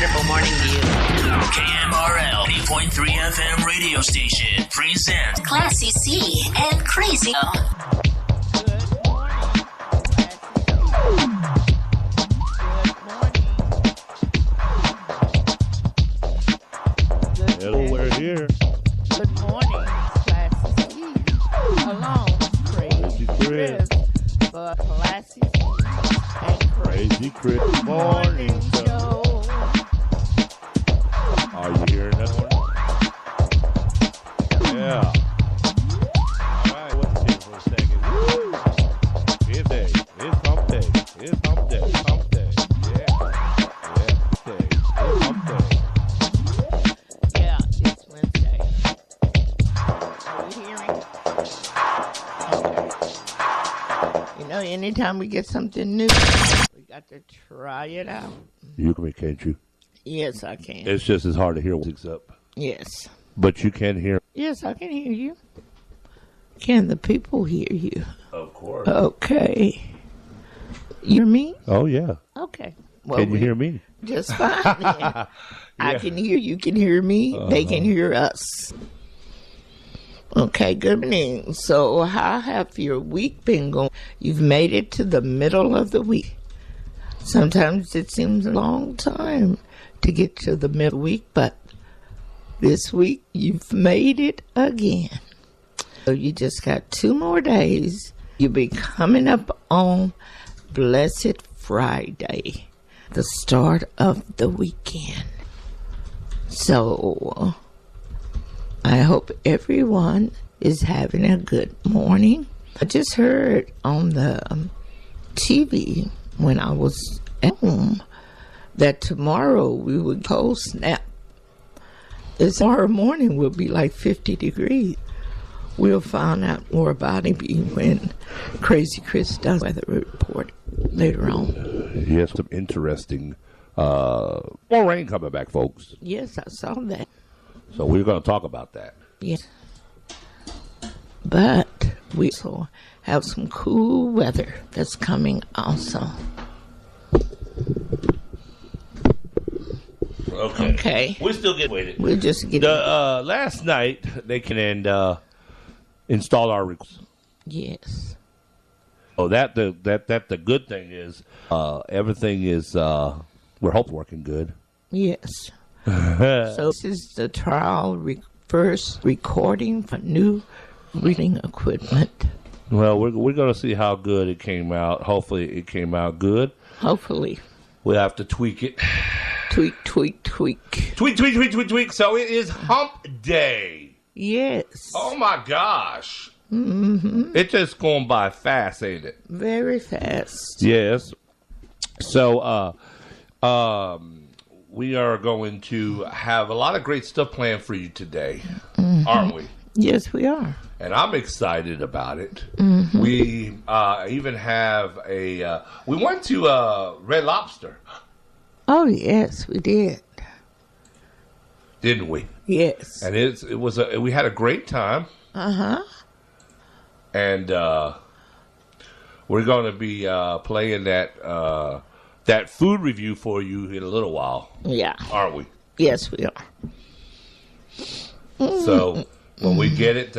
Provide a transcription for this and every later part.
wonderful morning to you. KMRL 80.3 FM radio station presents Classy C and Crazy O. Hello, we're here. Good morning, Classy C. Along, Crazy Chris. For Classy C and Crazy Chris morning show. Are you hearing that one? Yeah. All right, what's here for a second? Woo! It's day. It's hump day. It's hump day. Hump day. Yeah. Yeah. Day. It's hump day. Yeah, it's Wednesday. Are you hearing? Okay. You know, anytime we get something new, we got to try it out. You can, can't you? Yes, I can. It's just as hard to hear what's up. Yes. But you can hear. Yes, I can hear you. Can the people hear you? Of course. Okay. You hear me? Oh, yeah. Okay. Well, Can you hear me? Just fine then. I can hear you. Can hear me. They can hear us. Okay, good morning. So how have your week been going? You've made it to the middle of the week. Sometimes it seems a long time to get to the middle week, but this week you've made it again. So you just got 2 more days. You'll be coming up on Blessed Friday, the start of the weekend. So I hope everyone is having a good morning. I just heard on the TV when I was at home that tomorrow we would cold snap. Tomorrow morning will be like 50 degrees. We'll find out more about it when Crazy Chris does weather report later on. Yes, some interesting more rain coming back, folks. Yes, I saw that. So we're going to talk about that. Yes. But we also have some cool weather that's coming also. Okay. We're still getting waited. We'll just get last night they can install our records. Yes. Oh, that the good thing is everything is we're hoping working good. Yes. So this is the first recording for new reading equipment. Well, we're going to see how good it came out. Hopefully it came out good. Hopefully. We'll have to tweak it. Tweak. Tweak. So it is hump day. Yes. Oh, my gosh. Mm-hmm. It's just going by fast, ain't it? Very fast. Yes. So we are going to have a lot of great stuff planned for you today, aren't we? Yes, we are. And I'm excited about it. Mm-hmm. We even have we went to Red Lobster. Oh, yes, we did. Didn't we? Yes. And we had a great time. Uh-huh. And we're going to be playing that food review for you in a little while. Yeah. Aren't we? Yes, we are. So when we get it,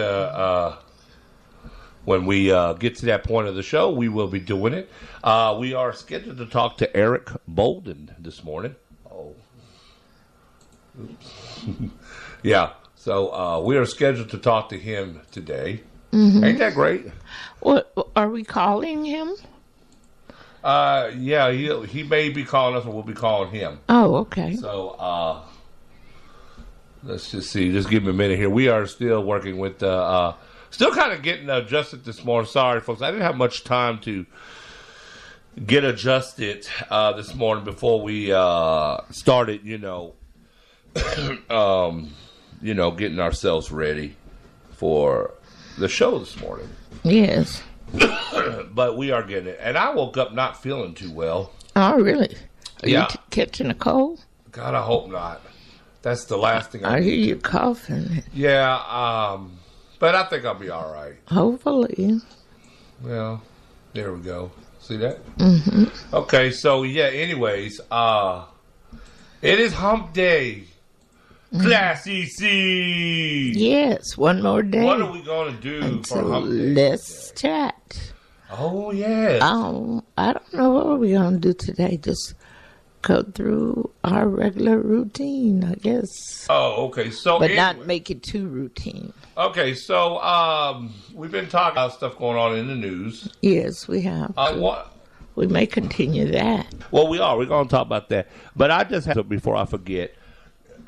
when we get to that point of the show, we will be doing it. We are scheduled to talk to Eric Bolden this morning. Oh. Oops. Yeah. So we are scheduled to talk to him today. Mm-hmm. Ain't that great? What are we calling him? Yeah, he may be calling us, or we'll be calling him. Oh, okay. So let's just see. Just give me a minute here. We are still working with still kind of getting adjusted this morning. Sorry, folks. I didn't have much time to get adjusted this morning before we started, getting ourselves ready for the show this morning. Yes. But we are getting it. And I woke up not feeling too well. Oh, really? Are you catching a cold? God, I hope not. That's the last thing I hear you coughing. Yeah, but I think I'll be all right. Hopefully. Well, there we go. See that? Mm-hmm. Okay, so yeah, anyways, It is hump day. Classy C. Yes, one more day. What are we going to do for hump day? Let's chat. Oh, yeah. I don't know what we're going to do today. Just go through our regular routine, I guess. Oh, okay. So, but not make it too routine. Okay, so we've been talking about stuff going on in the news. Yes, we have. We may continue that. Well, we are. We're going to talk about that. But I just have to, before I forget,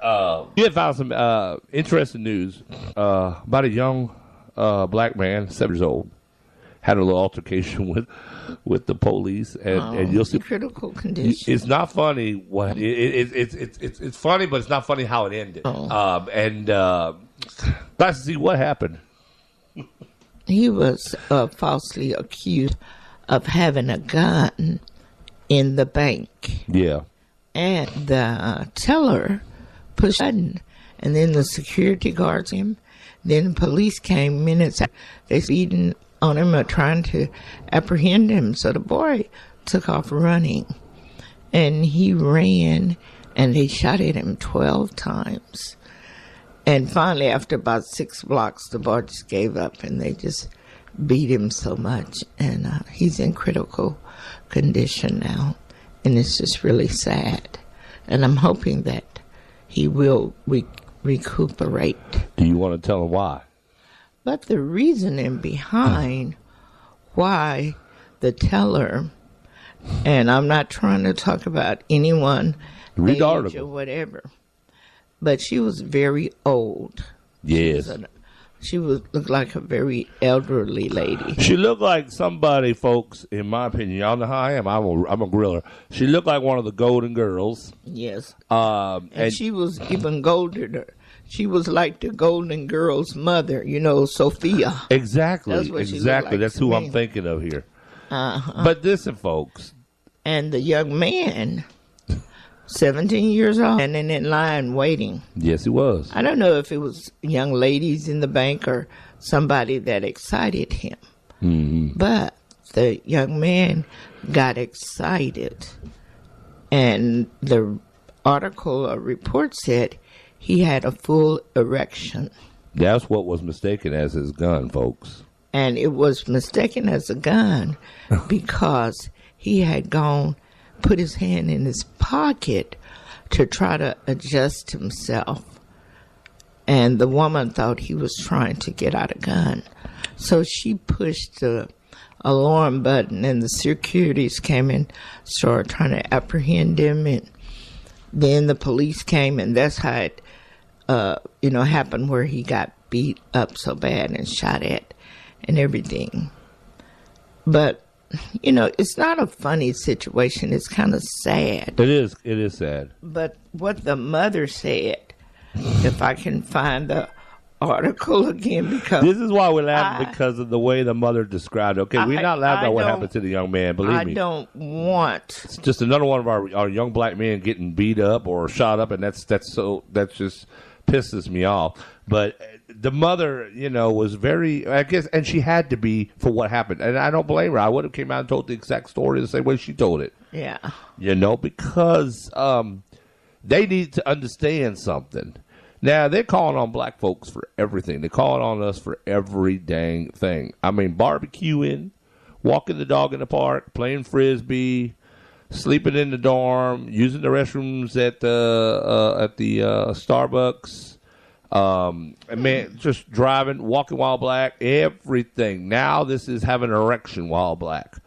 we had found some interesting news about a young black man, 7 years old, had a little altercation with the police, and you'll see critical condition. It's not funny what it's funny, but it's not funny how it ended. Let's see what happened. He was falsely accused of having a gun in the bank. Yeah, and the teller pushed a button, and then the security guards him. Then the police came minutes after. They speeding on him or trying to apprehend him. So the boy took off running, and he ran, and they shot at him 12 times. And finally, after about 6 blocks, the boy just gave up, and they just beat him so much. And he's in critical condition now, and it's just really sad. And I'm hoping that he will recuperate. Do you want to tell him why? But the reasoning behind why the teller, and I'm not trying to talk about anyone age or whatever, but she was very old. Yes. She looked like a very elderly lady. She looked like somebody, folks, in my opinion. Y'all know how I am. I'm a griller. She looked like one of the Golden Girls. Yes. And she was even golden. She was like the Golden Girls' mother, Sophia. Exactly. Like That's who I'm thinking of here. But listen, folks. And the young man, 17 years old, and in line waiting. Yes, he was. I don't know if it was young ladies in the bank or somebody that excited him. Mm-hmm. But the young man got excited. And the article or report said he had a full erection. That's what was mistaken as his gun, folks. And it was mistaken as a gun because he had put his hand in his pocket to try to adjust himself. And the woman thought he was trying to get out a gun. So she pushed the alarm button, and the securities came and started trying to apprehend him. And then the police came, and that's how it happened, where he got beat up so bad and shot at and everything. But, it's not a funny situation. It's kind of sad. It is sad. But what the mother said, if I can find the article again, because this is why we're laughing, because of the way the mother described it. Okay, we're not laughing at what happened to the young man, believe me. I don't want. It's just another one of our young black men getting beat up or shot up, and that just pisses me off. But the mother, was very, I guess, and she had to be for what happened. And I don't blame her. I would have came out and told the exact story the same way she told it. Yeah. Because they need to understand something. Now, they're calling on black folks for everything. They're calling on us for every dang thing. I mean, barbecuing, walking the dog in the park, playing Frisbee, sleeping in the dorm, using the restrooms at the Starbucks, just driving, walking while black, everything. Now this is having an erection while black.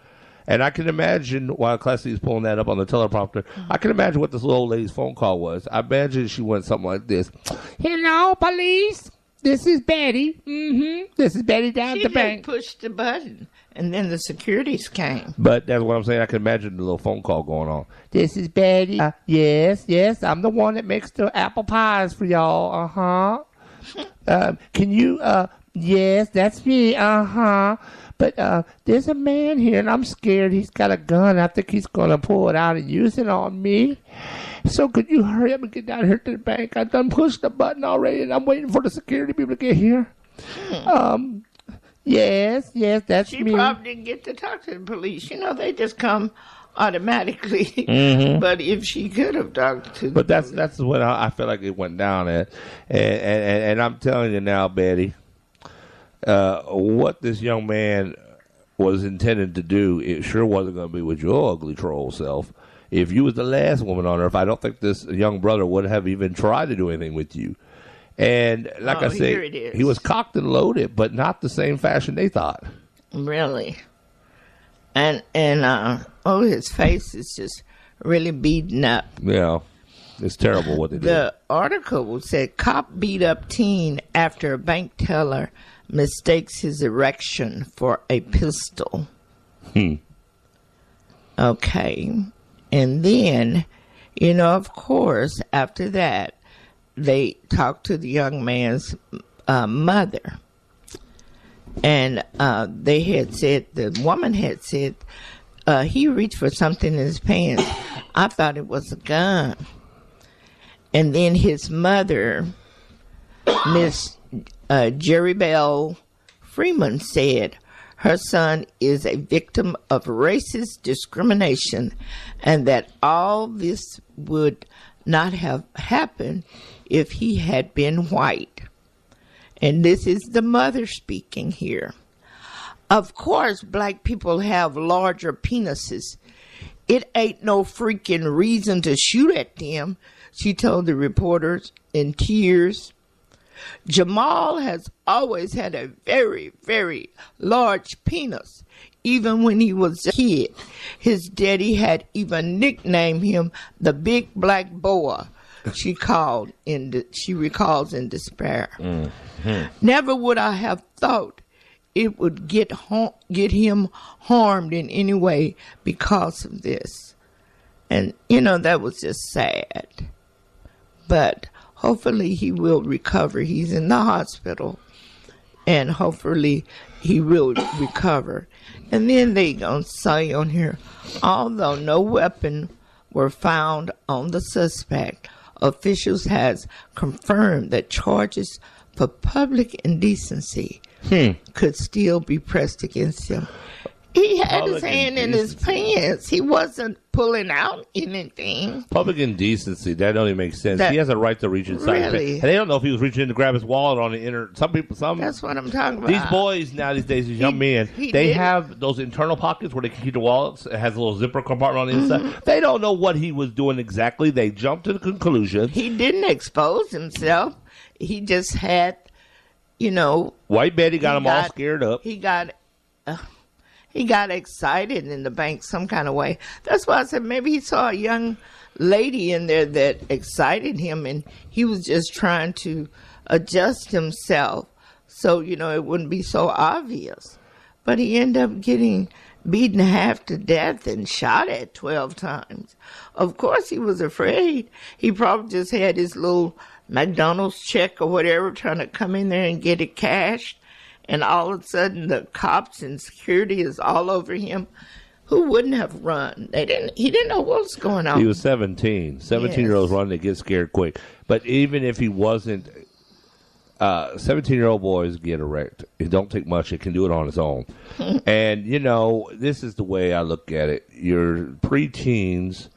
And I can imagine, while Classy is pulling that up on the teleprompter, I can imagine what this little old lady's phone call was. I imagine she went something like this. Hello, police. This is Betty. This is Betty down at the bank. She pushed the button, and then the securities came. But that's what I'm saying. I can imagine the little phone call going on. This is Betty. Yes. I'm the one that makes the apple pies for y'all. Can you, yes, that's me. But there's a man here, and I'm scared. He's got a gun. I think he's going to pull it out and use it on me. So could you hurry up and get down here to the bank? I done pushed the button already, and I'm waiting for the security people to get here. Yes, that's me. She me. probably didn't get to talk to the police. They just come automatically. But if she could have talked to, but that's what I feel like it went down at, and I'm telling you now, Betty, what this young man was intended to do, it sure wasn't going to be with your ugly troll self. If you was the last woman on earth, I don't think this young brother would have even tried to do anything with you. And like I said, he was cocked and loaded, but not the same fashion they thought. Really. And his face is just really beaten up. Yeah, it's terrible what they did. The article said, cop beat up teen after a bank teller mistakes his erection for a pistol. Okay. And then, of course, after that, they talked to the young man's mother. And they had said, the woman had said, he reached for something in his pants. I thought it was a gun. And then his mother, Miss Jerry Bell Freeman, said her son is a victim of racist discrimination and that all this would not have happened if he had been white. And this is the mother speaking here. Of course, black people have larger penises. It ain't no freaking reason to shoot at them, she told the reporters in tears. Jamal has always had a very, very large penis, even when he was a kid. His daddy had even nicknamed him the Big Black Boa. She recalls in despair. Never would I have thought it would get him harmed in any way because of this. And, that was just sad. But hopefully he will recover. He's in the hospital. And hopefully he will recover. And then they going to say on here, although no weapon were found on the suspect, officials has confirmed that charges for public indecency could still be pressed against him. He had his hand in his pants. He wasn't pulling out anything. Public indecency, that don't even make sense. He has a right to reach inside his pants. And they don't know if he was reaching in to grab his wallet on the inner. That's what I'm talking about. These boys now these days, these young men, they have those internal pockets where they can keep the wallets. It has a little zipper compartment on the inside. They don't know what he was doing exactly. They jumped to the conclusion. He didn't expose himself. He just had, White Betty got him all scared up. He got excited in the bank some kind of way. That's why I said maybe he saw a young lady in there that excited him, and he was just trying to adjust himself so, it wouldn't be so obvious. But he ended up getting beaten half to death and shot at 12 times. Of course he was afraid. He probably just had his little McDonald's check or whatever, trying to come in there and get it cashed. And all of a sudden, the cops and security is all over him. Who wouldn't have run? He didn't know what was going on. He was 17. 17-year-olds run, they get scared quick. But even if he wasn't, 17-year-old boys get erect. It don't take much. It can do it on its own. And, this is the way I look at it. Your preteens,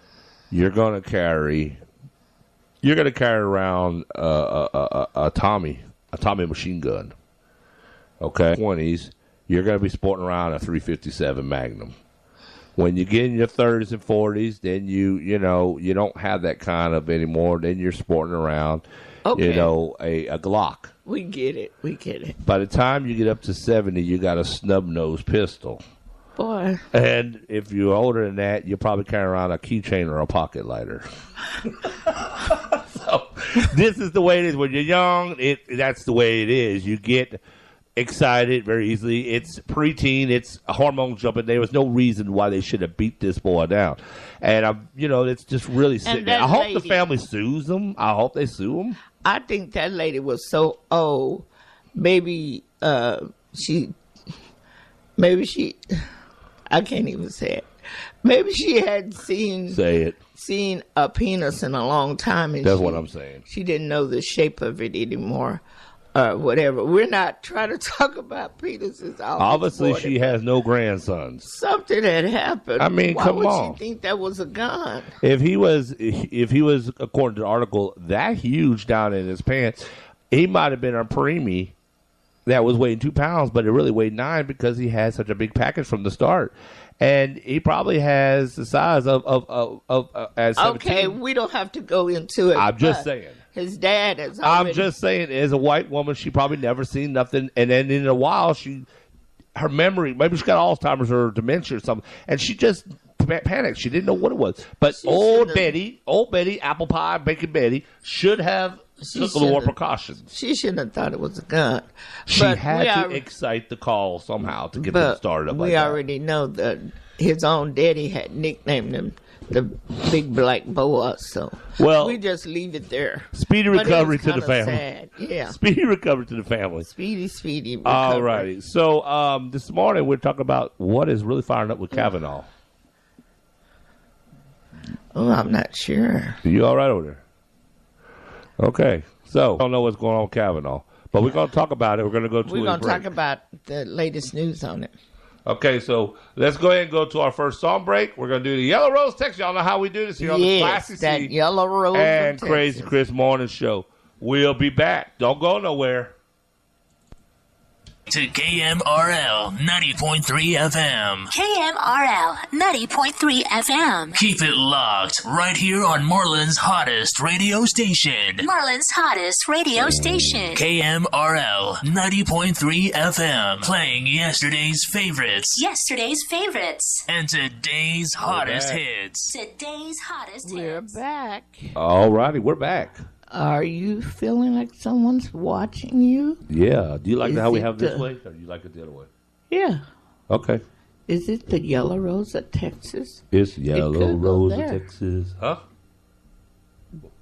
you're going to carry around a Tommy machine gun. Okay, 20s, you're going to be sporting around a .357 Magnum. When you get in your 30s and 40s, then you don't have that kind of anymore. Then you're sporting around, a Glock. We get it. By the time you get up to 70, you got a snub-nosed pistol. Boy. And if you're older than that, you'll probably carry around a keychain or a pocket lighter. So this is the way it is. When you're young, that's the way it is. You get excited very easily. It's preteen. It's hormones jumping. There was no reason why they should have beat this boy down. And, it's just really sitting there. I hope the family sues them. I hope they sue them. I think that lady was so old. Maybe she, I can't even say it. Maybe she hadn't seen a penis in a long time. And that's what I'm saying. She didn't know the shape of it anymore. whatever. We're not trying to talk about Peterson's office. Obviously, she has no grandsons. Something had happened. I mean, why come would on. she think that was a gun? If he was, according to the article, that huge down in his pants, he might have been a preemie that was weighing 2 pounds, but it really weighed 9 because he had such a big package from the start. And he probably has the size of as 17. Okay, we don't have to go into it. I'm just saying. His dad is. I'm just saying, as a white woman, she probably never seen nothing, and then in a while, her memory, maybe she got Alzheimer's or dementia or something, and she just panicked. She didn't know what it was. But old Betty, apple pie, bacon Betty, should have took a little more precautions. She shouldn't have thought it was a gun. She had to excite the call somehow to get them started up. We already know that his own daddy had nicknamed him the Big Black Boa, so we just leave it there. Speedy recovery to the family. Sad. Yeah. Speedy recovery to the family. Speedy recovery. All righty. So this morning we're talking about what is really firing up with Kavanaugh. Oh, I'm not sure. Are you all right over there? Okay. So I don't know what's going on with Kavanaugh, but we're going to talk about it. We're going to go to We're going to talk about the latest news on it. Okay, so let's go ahead and go to our first song break. We're going to do the Yellow Rose Texas. Y'all know how we do this here on the Classy that C Yellow Rose and Crazy Chris Morning Show. We'll be back. Don't go nowhere. To KMRL 90.3 FM. KMRL 90.3 FM. Keep it locked right here on Marlin's hottest radio station. Marlin's hottest radio station. KMRL 90.3 FM. Playing yesterday's favorites. Yesterday's favorites. And today's hottest hits. Today's hottest We're hits. back. All righty, we're back. Are you feeling like someone's watching you? Yeah. Do you like how we have this way, or do you like it the other way? Yeah. Okay. Is it the Yellow Rose of Texas? It's Yellow Rose of Texas. Huh?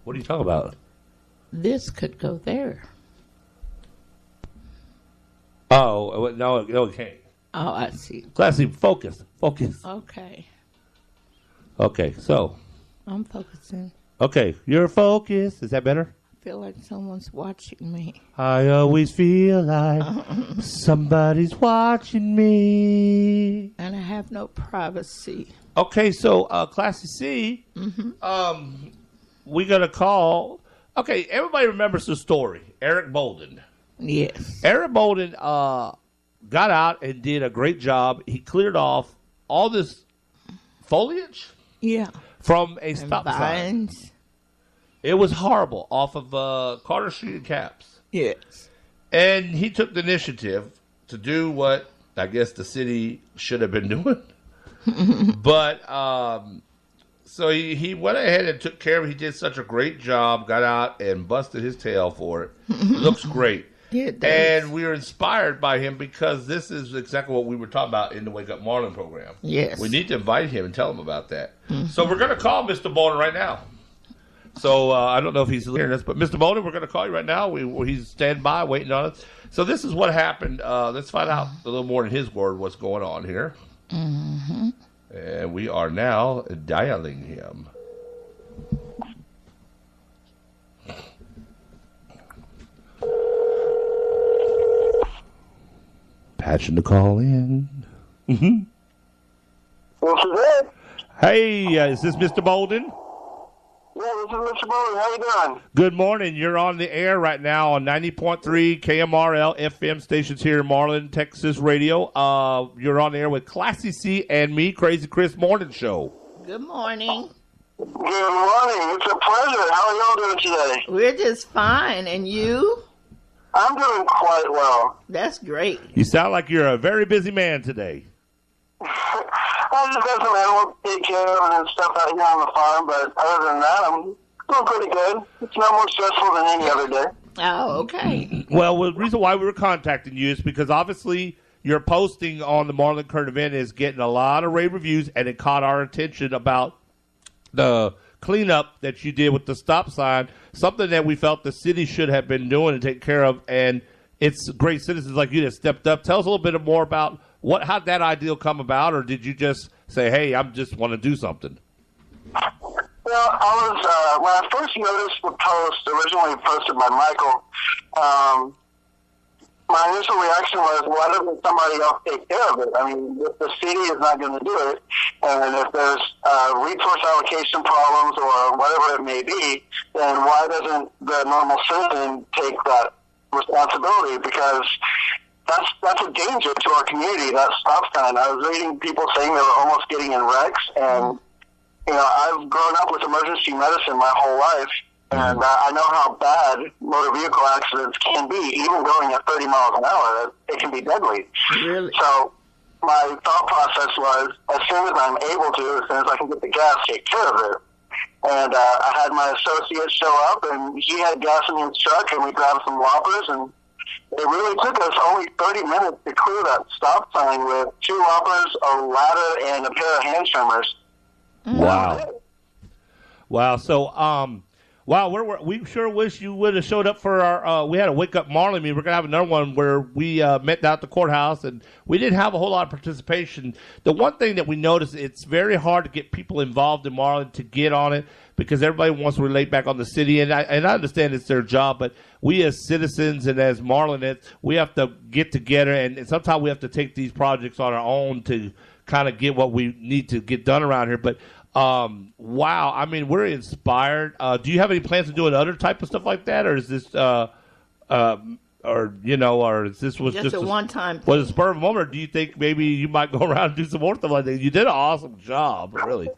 What are you talking about? This could go there. Oh, no, it can't. Oh, I see. Classy, focus. Okay. Okay, so. I'm focusing. Okay, you're focused. Is that better? I feel like someone's watching me. I always feel like somebody's watching me. And I have no privacy. Okay, so Classy C, we're going to call. Okay, everybody remembers the story. Eric Bolden. Yes. Eric Bolden got out and did a great job. He cleared off all this foliage. Yeah. From a stop sign. It was horrible off of Carter Street and Caps. Yes. And he took the initiative to do what I guess the city should have been doing. But so he went ahead and took care of it. He did such a great job, got out and busted his tail for it. Looks great. Yeah, and we were inspired by him because this is exactly what we were talking about in the Wake Up Marlin program. Yes. We need to invite him and tell him about that. So we're going to call Mr. Bolden right now. So I don't know if he's hearing us, but Mr. Bolden, we're going to call you right now. He's standing by, waiting on us. So this is what happened. Let's find out a little more in his word what's going on here. Mm-hmm. And we are now dialing him. Patching the call in. Mm-hmm. This is it. Hey, is this Mr. Bolden? Yeah, this is Mr. Bolden. How you doing? Good morning. You're on the air right now on 90.3 KMRL FM stations here in Marlin, Texas radio. You're on the air with Classy C and me, Crazy Chris Morning Show. Good morning. Good morning. It's a pleasure. How are y'all doing today? We're just fine. And you? I'm doing quite well. That's great. You sound like you're a very busy man today. I just got some animals to take care of and stuff out here on the farm, but other than that, I'm doing pretty good. It's no more stressful than any other day. Oh, okay. Well, the reason why we were contacting you is because obviously your posting on the Marlin Current Event is getting a lot of rave reviews, and it caught our attention about the cleanup that you did with the stop sign, something that we felt the city should have been doing and take care of, and it's great citizens like you that stepped up. Tell us a little bit more about how'd that ideal come about, or did you just say, hey, I just want to do something? Well, I was when I first noticed the post originally posted by Michael, my initial reaction was, why doesn't somebody else take care of it? I mean, if the city is not going to do it, and if there's resource allocation problems or whatever it may be, then why doesn't the normal citizen take that responsibility? Because that's a danger to our community, that stop sign. I was reading people saying they were almost getting in wrecks, and, you know, I've grown up with emergency medicine my whole life, and I know how bad motor vehicle accidents can be, even going at 30 miles an hour. It can be deadly. Really? So my thought process was, as soon as I'm able to, as soon as I can get the gas, take care of it. And I had my associate show up, and he had gas in his truck, and we grabbed some loppers, and it really took us only 30 minutes to clear that stop sign with 2 loppers, a ladder, and a pair of hand trimmers. Wow. Wow. So, wow, we sure wish you would have showed up for our, we had a Wake Up Marlin meeting. We're going to have another one where we met down at the courthouse, and we didn't have a whole lot of participation. The one thing that we noticed, it's very hard to get people involved in Marlin to get on it because everybody wants to relate back on the city, and I understand it's their job, but we as citizens and as Marlinites, we have to get together, and sometimes we have to take these projects on our own to kind of get what we need to get done around here. But wow, I mean, we're inspired. Do you have any plans of doing other type of stuff like that, or is this, or you know, or is this was just a one-time thing? Was it a spur of a moment, or do you think maybe you might go around and do some more stuff like that? You did an awesome job, really.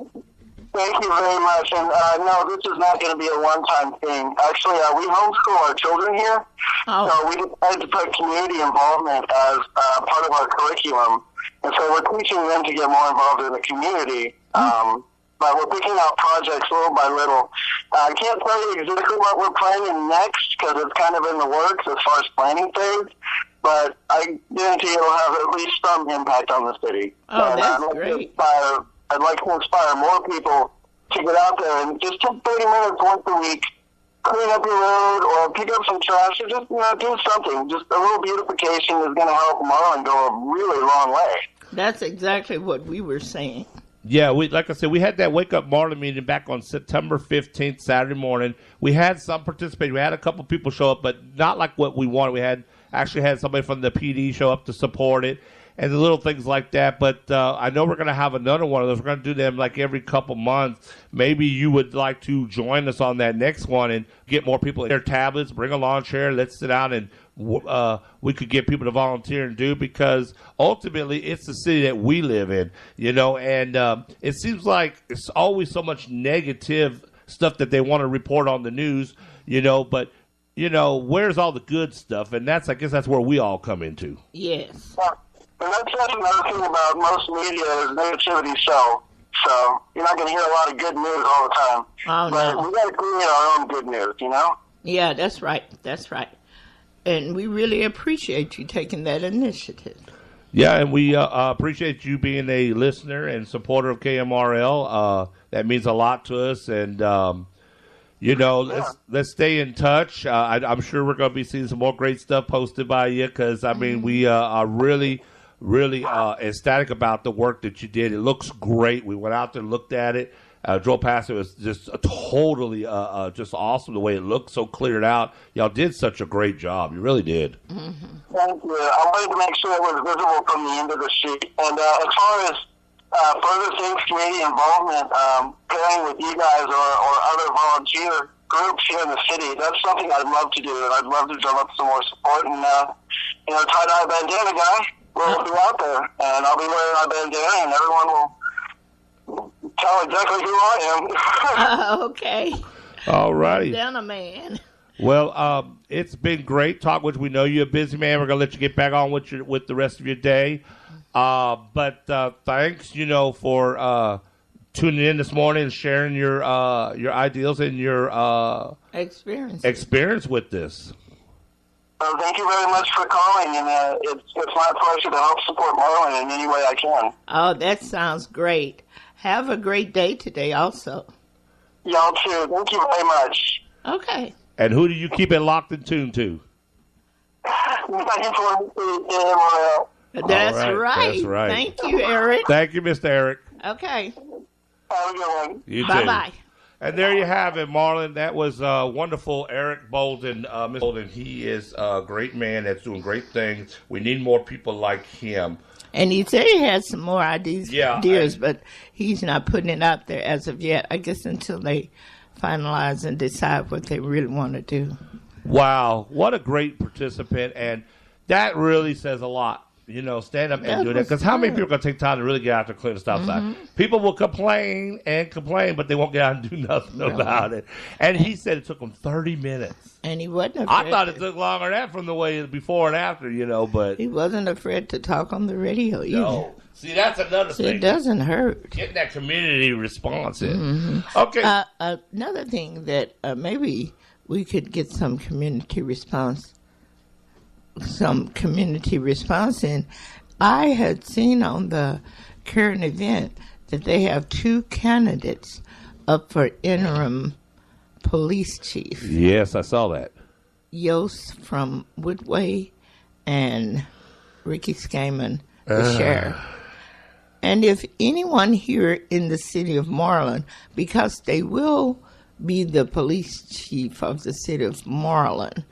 Thank you very much. And no, this is not going to be a one-time thing. Actually, we homeschool our children here, so we decided to put community involvement as part of our curriculum. And so we're teaching them to get more involved in the community. But we're picking out projects little by little. I can't tell you exactly what we're planning next because it's kind of in the works as far as planning phase. But I guarantee it'll have at least some impact on the city. Oh, and that's great. I'd like to inspire more people to get out there and just take 30 minutes once a week, clean up your road or pick up some trash or just do something. Just a little beautification is going to help Marlin go a really long way. That's exactly what we were saying. Yeah, like I said, we had that Wake Up Marlin meeting back on September 15th, Saturday morning. We had some participation. We had a couple people show up, but not like what we wanted. We actually had somebody from the PD show up to support it and the little things like that. But I know we're going to have another one of those. We're going to do them like every couple months. Maybe you would like to join us on that next one and get more people in their tablets, bring a lawn chair, let's sit down and we could get people to volunteer and do, because ultimately it's the city that we live in, you know, and it seems like it's always so much negative stuff that they want to report on the news, you know, but, you know, where's all the good stuff? And I guess that's where we all come into. Yes. And that's another thing about most media is negativity show. So you're not going to hear a lot of good news all the time. Oh, but we got to create our own good news, you know? Yeah, that's right. That's right. And we really appreciate you taking that initiative. Yeah, and we appreciate you being a listener and supporter of KMRL. That means a lot to us. And, you know, let's stay in touch. I'm sure we're going to be seeing some more great stuff posted by you because, I mean, we are really ecstatic about the work that you did. It looks great. We went out there and looked at it. Drove past it. It was just totally just awesome the way it looked, so cleared out. Y'all did such a great job. You really did. Mm-hmm. Thank you. I wanted to make sure it was visible from the end of the street. And as far as further things, community involvement, pairing with you guys or other volunteer groups here in the city, that's something I'd love to do. And I'd love to drum up some more support. And, you know, tie-dye bandana guy will be out there. And I'll be wearing my bandana, and everyone will tell exactly who I am. Okay. All righty. Bandana man. Well, it's been great talking with you. We know you're a busy man. We're going to let you get back on with the rest of your day. But thanks, you know, for tuning in this morning and sharing your ideals and your experience with this. Well, thank you very much for calling, and it's my pleasure to help support Marlin in any way I can. Oh, that sounds great. Have a great day today also. Y'all too. Thank you very much. Okay. And who do you keep it locked and tuned to? KMRL. That's right. That's right. Thank you, Eric. Thank you, Mr. Eric. Okay. Have a good one. You too. Bye-bye. And there you have it, Marlin. That was wonderful. Eric Bolden, Mr. Bolden, he is a great man that's doing great things. We need more people like him. And he said he had some more ideas, and, but he's not putting it out there as of yet. I guess until they finalize and decide what they really want to do. Wow, what a great participant. And that really says a lot. You know, stand up and do that. Because how many people are going to take time to really get out there and clean the stop sign? People will complain, but they won't get out and do nothing about it. And he said it took him 30 minutes. And he wasn't afraid. I thought it took longer than that from the way before and after, you know, but. He wasn't afraid to talk on the radio either. No. See, that's another thing. It doesn't hurt. Getting that community response in. Okay. Another thing that maybe we could get some community response in. I had seen on the current event that they have 2 candidates up for interim police chief. Yes, I saw that. Yost from Woodway and Ricky Skaman, the sheriff. And if anyone here in the city of Marlin, because they will be the police chief of the city of Marlin,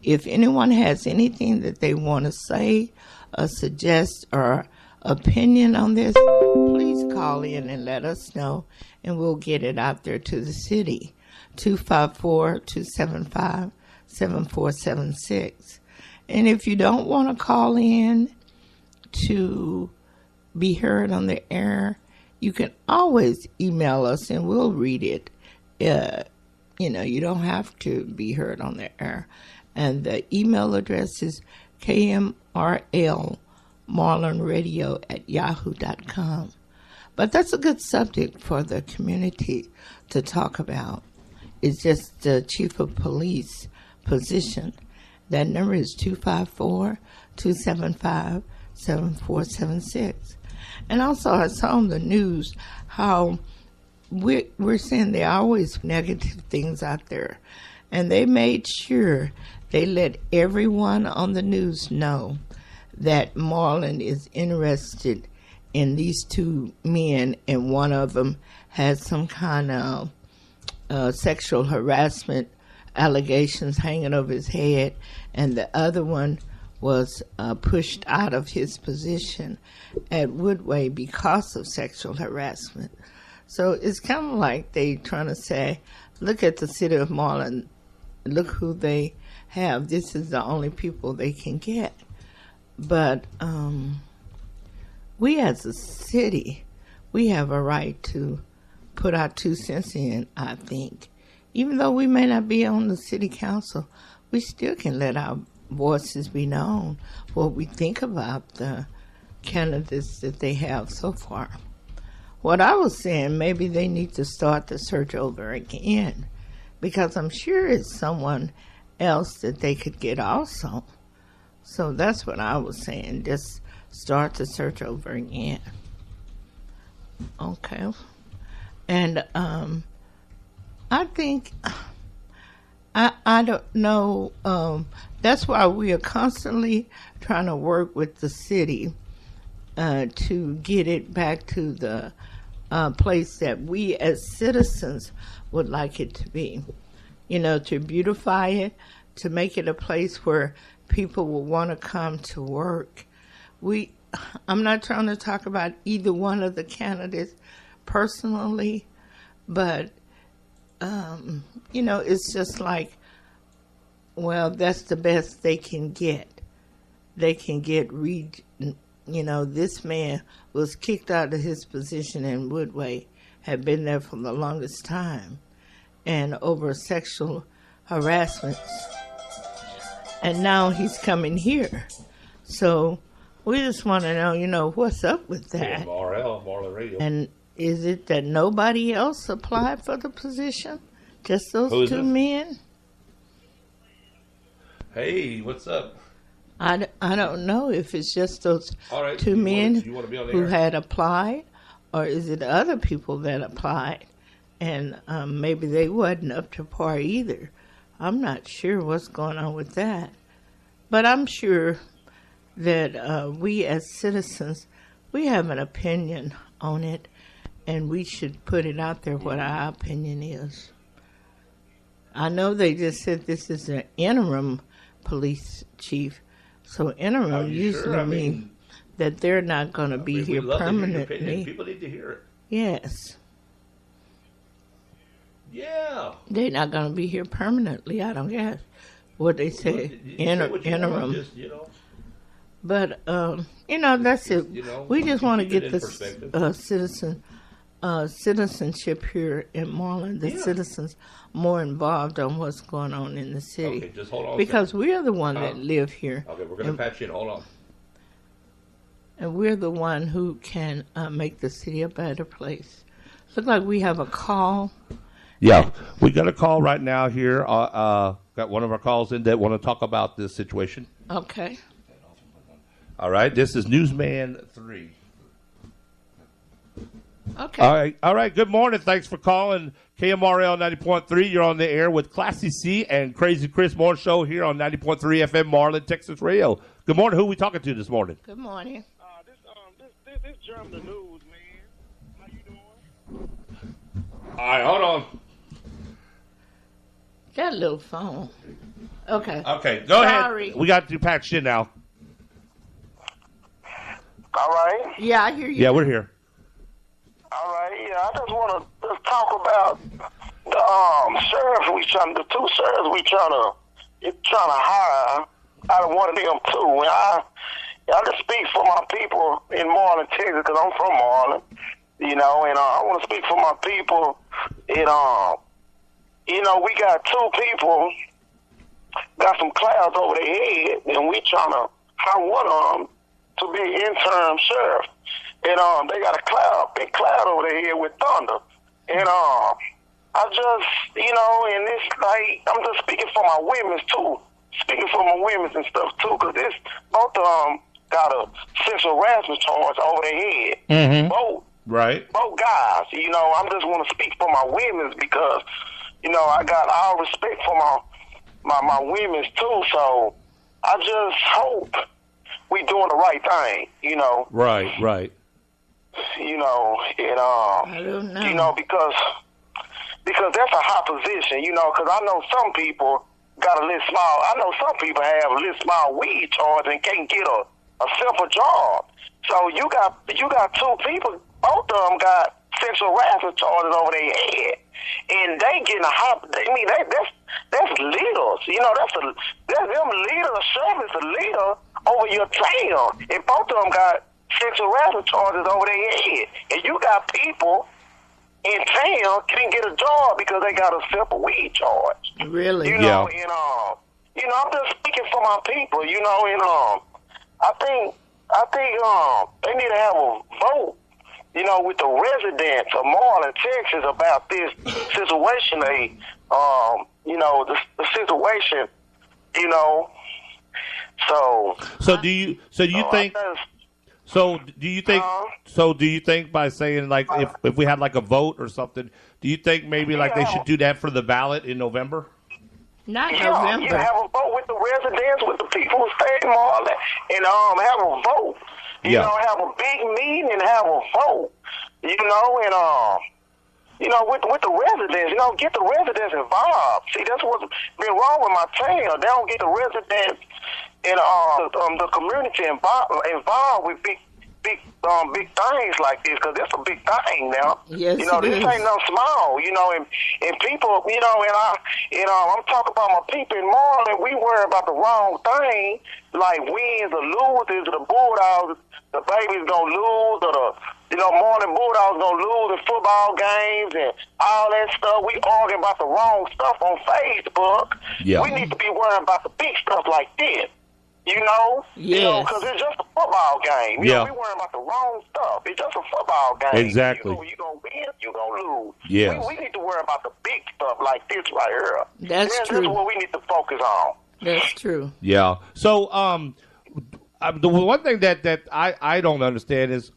if anyone has anything that they want to say or suggest or opinion on this, please call in and let us know, and we'll get it out there to the city. 254-275-7476. And if you don't want to call in to be heard on the air, you can always email us and we'll read it. You don't have to be heard on the air. And the email address is KMRL@yahoo.com. But that's a good subject for the community to talk about. It's just the chief of police position. That number is 254-275-7476. And also I saw on the news how we're saying there are always negative things out there. And they made sure they let everyone on the news know that Marlin is interested in these 2 men, and one of them has some kind of sexual harassment allegations hanging over his head, and the other one was pushed out of his position at Woodway because of sexual harassment. So it's kind of like they trying to say, look at the city of Marlin, look who they have. This is the only people they can get. But we as a city, we have a right to put our 2 cents in, I think. Even though we may not be on the city council, we still can let our voices be known, what we think about the candidates that they have so far. What I was saying, maybe they need to start the search over again, because I'm sure it's someone else that they could get also. So that's what I was saying, just start the search over again. Okay. And I think, I don't know, that's why we are constantly trying to work with the city to get it back to the place that we as citizens would like it to be. To beautify it, to make it a place where people will want to come to work. I'm not trying to talk about either one of the candidates personally, but, it's just like, well, that's the best they can get. They can get, this man was kicked out of his position in Woodway, had been there for the longest time, and over sexual harassment. And now he's coming here. So we just want to know, what's up with that. KMRL, Marlin Radio. And is it that nobody else applied for the position? Just those 2 men? Hey, what's up? I don't know if it's just those right, 2 men who air? had applied, or is it other people that applied, and maybe they wasn't up to par either. I'm not sure what's going on with that. But I'm sure that we as citizens, we have an opinion on it, and we should put it out there what our opinion is. I know they just said this is an interim police chief, so interim usually means that they're not going to be here permanently. People need to hear it. Yes. Yeah. They're not going to be here permanently, I don't guess. What they say, interim. But, that's it. We just want to get the citizenship here in Marlin, the citizens more involved on what's going on in the city. Okay, just hold on. Because we're the one that live here. Okay, we're going to patch in. Hold on. And we're the one who can make the city a better place. Look like we have a call. Yeah, we got a call right now here. Got one of our calls in that want to talk about this situation. Okay. All right, this is Newsman 3. Okay. All right. Good morning. Thanks for calling KMRL 90.3. You're on the air with Classy C and Crazy Chris Morning Show here on 90.3 FM Marlin, Texas Radio. Good morning. Who are we talking to this morning? Good morning. This German the news, man. How you doing? All right, hold on. Got a little phone. Okay. Okay, go Sorry. ahead. We got you patched in now. All right. Yeah, I hear you. Yeah, we're here. All right. Yeah, I just want to talk about the sheriff the two sheriffs we trying to hire out of one of them too. And I just speak for my people in Marlin, Texas, because I'm from Marlin. And I want to speak for my people. And we got two people got some clouds over their head, and we trying to hire one of them to be interim sheriff. And they got a big cloud over their head with thunder. And I just, and it's like, I'm just speaking for my women's too. Speaking for my women's and stuff too, because both of them got a sexual harassment charge over their head. Mm-hmm. Both. Right. Both guys. I'm just want to speak for my women's because, I got all respect for my women's too. So I just hope we doing the right thing, Right. I don't know. Because that's a high position, because I know some people got a little small. I know some people have a little small weed charge and can't get a simple job. So you got two people, both of them got sexual harassment charges over their head, and they getting a high. I mean, that's leaders. That's them leaders. Sheriff is a leader over your town, and both of them got sexual harassment charges over their head, and you got people in town can't get a job because they got a simple weed charge. Really? Yeah. And I'm just speaking for my people. And I think they need to have a vote. With the residents of Marlin, Texas, about this situation. The situation. So do you think? So do you think? So do you think by saying like if we had like a vote or something, do you think maybe like they should do that for the ballot in November? Not November. Yeah, have a vote with the residents, with the people who stay in Marlin, and have a vote. Have a big meeting and have a vote. And with the residents, get the residents involved. See, that's what's been wrong with my town. They don't get the residents and the community involved with big things like this, because it's a big thing now. Yes, this it is. ain't no small. And people, I'm talking about my people in Marlin. We worry about the wrong thing, like wins or loses. The Bulldogs, the babies gonna lose, or the Marlin Bulldogs gonna lose in football games and all that stuff. We arguing about the wrong stuff on Facebook. Yeah. We need to be worrying about the big stuff like this. Yes. Because it's just a football game. Yeah. We worrying about the wrong stuff. It's just a football game. Exactly. You gonna win, you gonna lose. Yes. We need to worry about the big stuff like this right here. That's true. That's what we need to focus on. That's true. Yeah. So the one thing that I don't understand is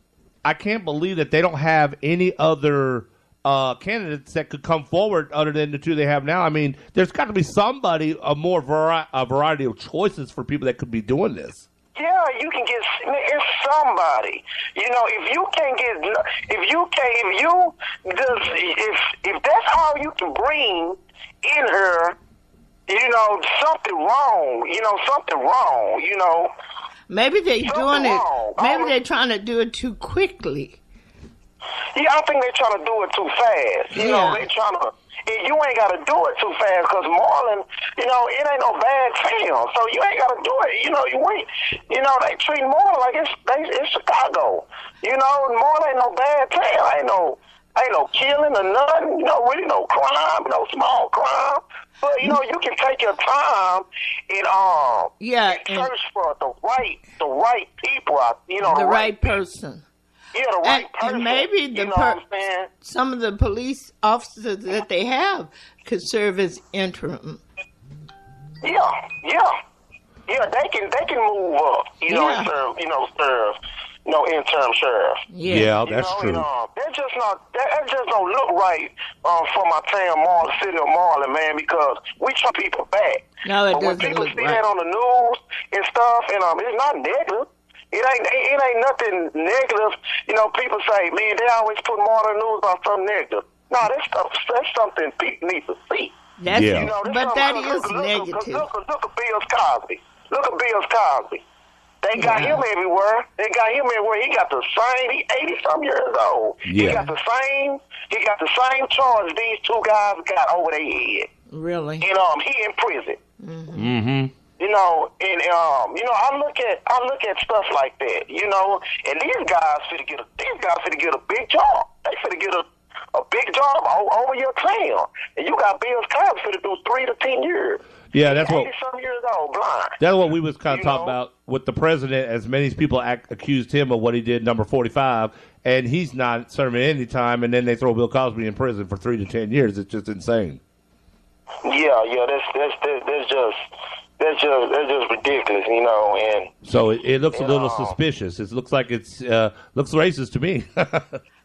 I can't believe that they don't have any other candidates that could come forward other than the two they have now. I mean, there's got to be somebody, a variety of choices for people that could be doing this. Yeah, Yeah, you can get. It's somebody. You know, if you can't get, if that's how you can bring in her, you know, something wrong. You know, something wrong. You know. Maybe they're doing it. Wrong. Maybe they're trying to do it too quickly. Yeah, I think they're trying to do it too fast. You know, they trying to. You ain't got to do it too fast because Marlin, you know, it ain't no bad town. So you ain't got to do it. You know, they treat Marlin like it's Chicago. You know, Marlin ain't no bad town. Ain't no killing or nothing. You know, really no crime, no small crime. But you know, you can take your time and search for the right people. You know, the right person. Yeah, the right person. And maybe you know what I'm saying? some of the police officers that they have could serve as interim. Yeah. They can move up. You know, and serve. Interim sheriff. Yeah, that's true. That just don't look right for my town, Marlin, city of Marlin, man. Because we try people back. No, it but when doesn't people look see right. that on the news and stuff, and it's not negative. It ain't nothing negative. You know, people say, man, they always put Marlin news on something negative. No, that's something people need to see. That's, You know, but that is negative. Look at Bill Cosby. Look at Bill Cosby. They got him everywhere. He got the same. He 80-some years old. Yeah. He got the same charge these two guys got over their head. Really? And he in prison. Mm-hmm. You know, and I look at stuff like that. You know, and these guys finna get a big job. They finna get a big job over your town. And you got Bill Cosby finna do 3 to 10 years. Yeah, that's what. 80-some years old, blind. That's what we was kind of talking about with the president. As many people accused him of what he did, number 45, and he's not serving any time. And then they throw Bill Cosby in prison for 3 to 10 years. It's just insane. Yeah, that's just ridiculous, you know. And so it looks a little suspicious. It looks like looks racist to me.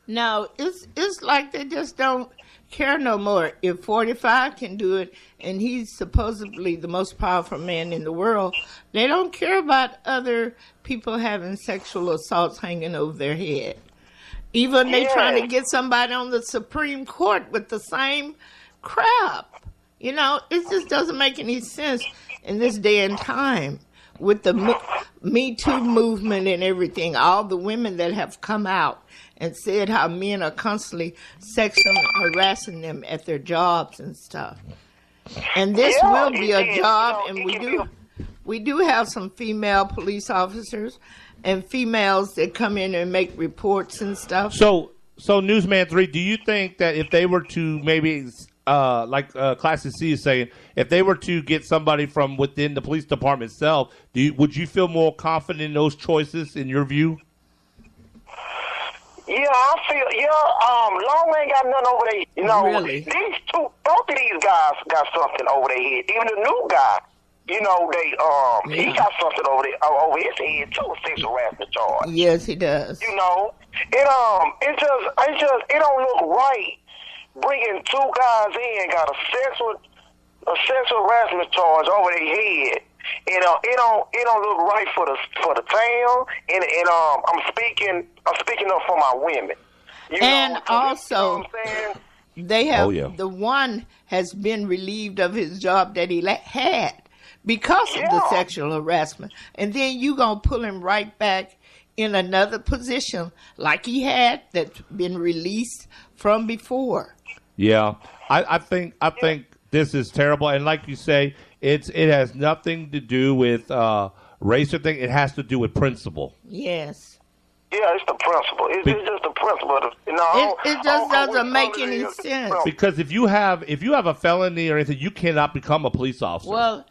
No, it's like they just don't care no more. If 45 can do it, and he's supposedly the most powerful man in the world, they don't care about other people having sexual assaults hanging over their head. Even they trying to get somebody on the Supreme Court with the same crap. You know, it just doesn't make any sense in this day and time with the Me Too movement and everything. All the women that have come out and said how men are constantly sexually harassing them at their jobs and stuff. And this will be a job, and we do have some female police officers and females that come in and make reports and stuff. So Newsman 3, do you think that if they were to maybe, like Classic C is saying, if they were to get somebody from within the police department itself, would you feel more confident in those choices in your view? Yeah, I feel, Long ain't got nothing over there. You know, Really? both of these guys got something over their head. Even the new guy, you know, he got something over his head too, a sexual harassment charge. Yes, he does. You know, it don't look right bringing two guys in got a sexual harassment charge over their head. You know, it don't look right for the town, and I'm speaking up for my women. And also, they have the one has been relieved of his job that he had because of the sexual harassment, and then you gonna pull him right back in another position like he had that's been released from before. Yeah, I think this is terrible, and like you say, it has nothing to do with race or thing. It has to do with principle. Yes. Yeah, it's the principle. It's just the principle. It just doesn't make any sense. Because if you have a felony or anything, you cannot become a police officer. Well,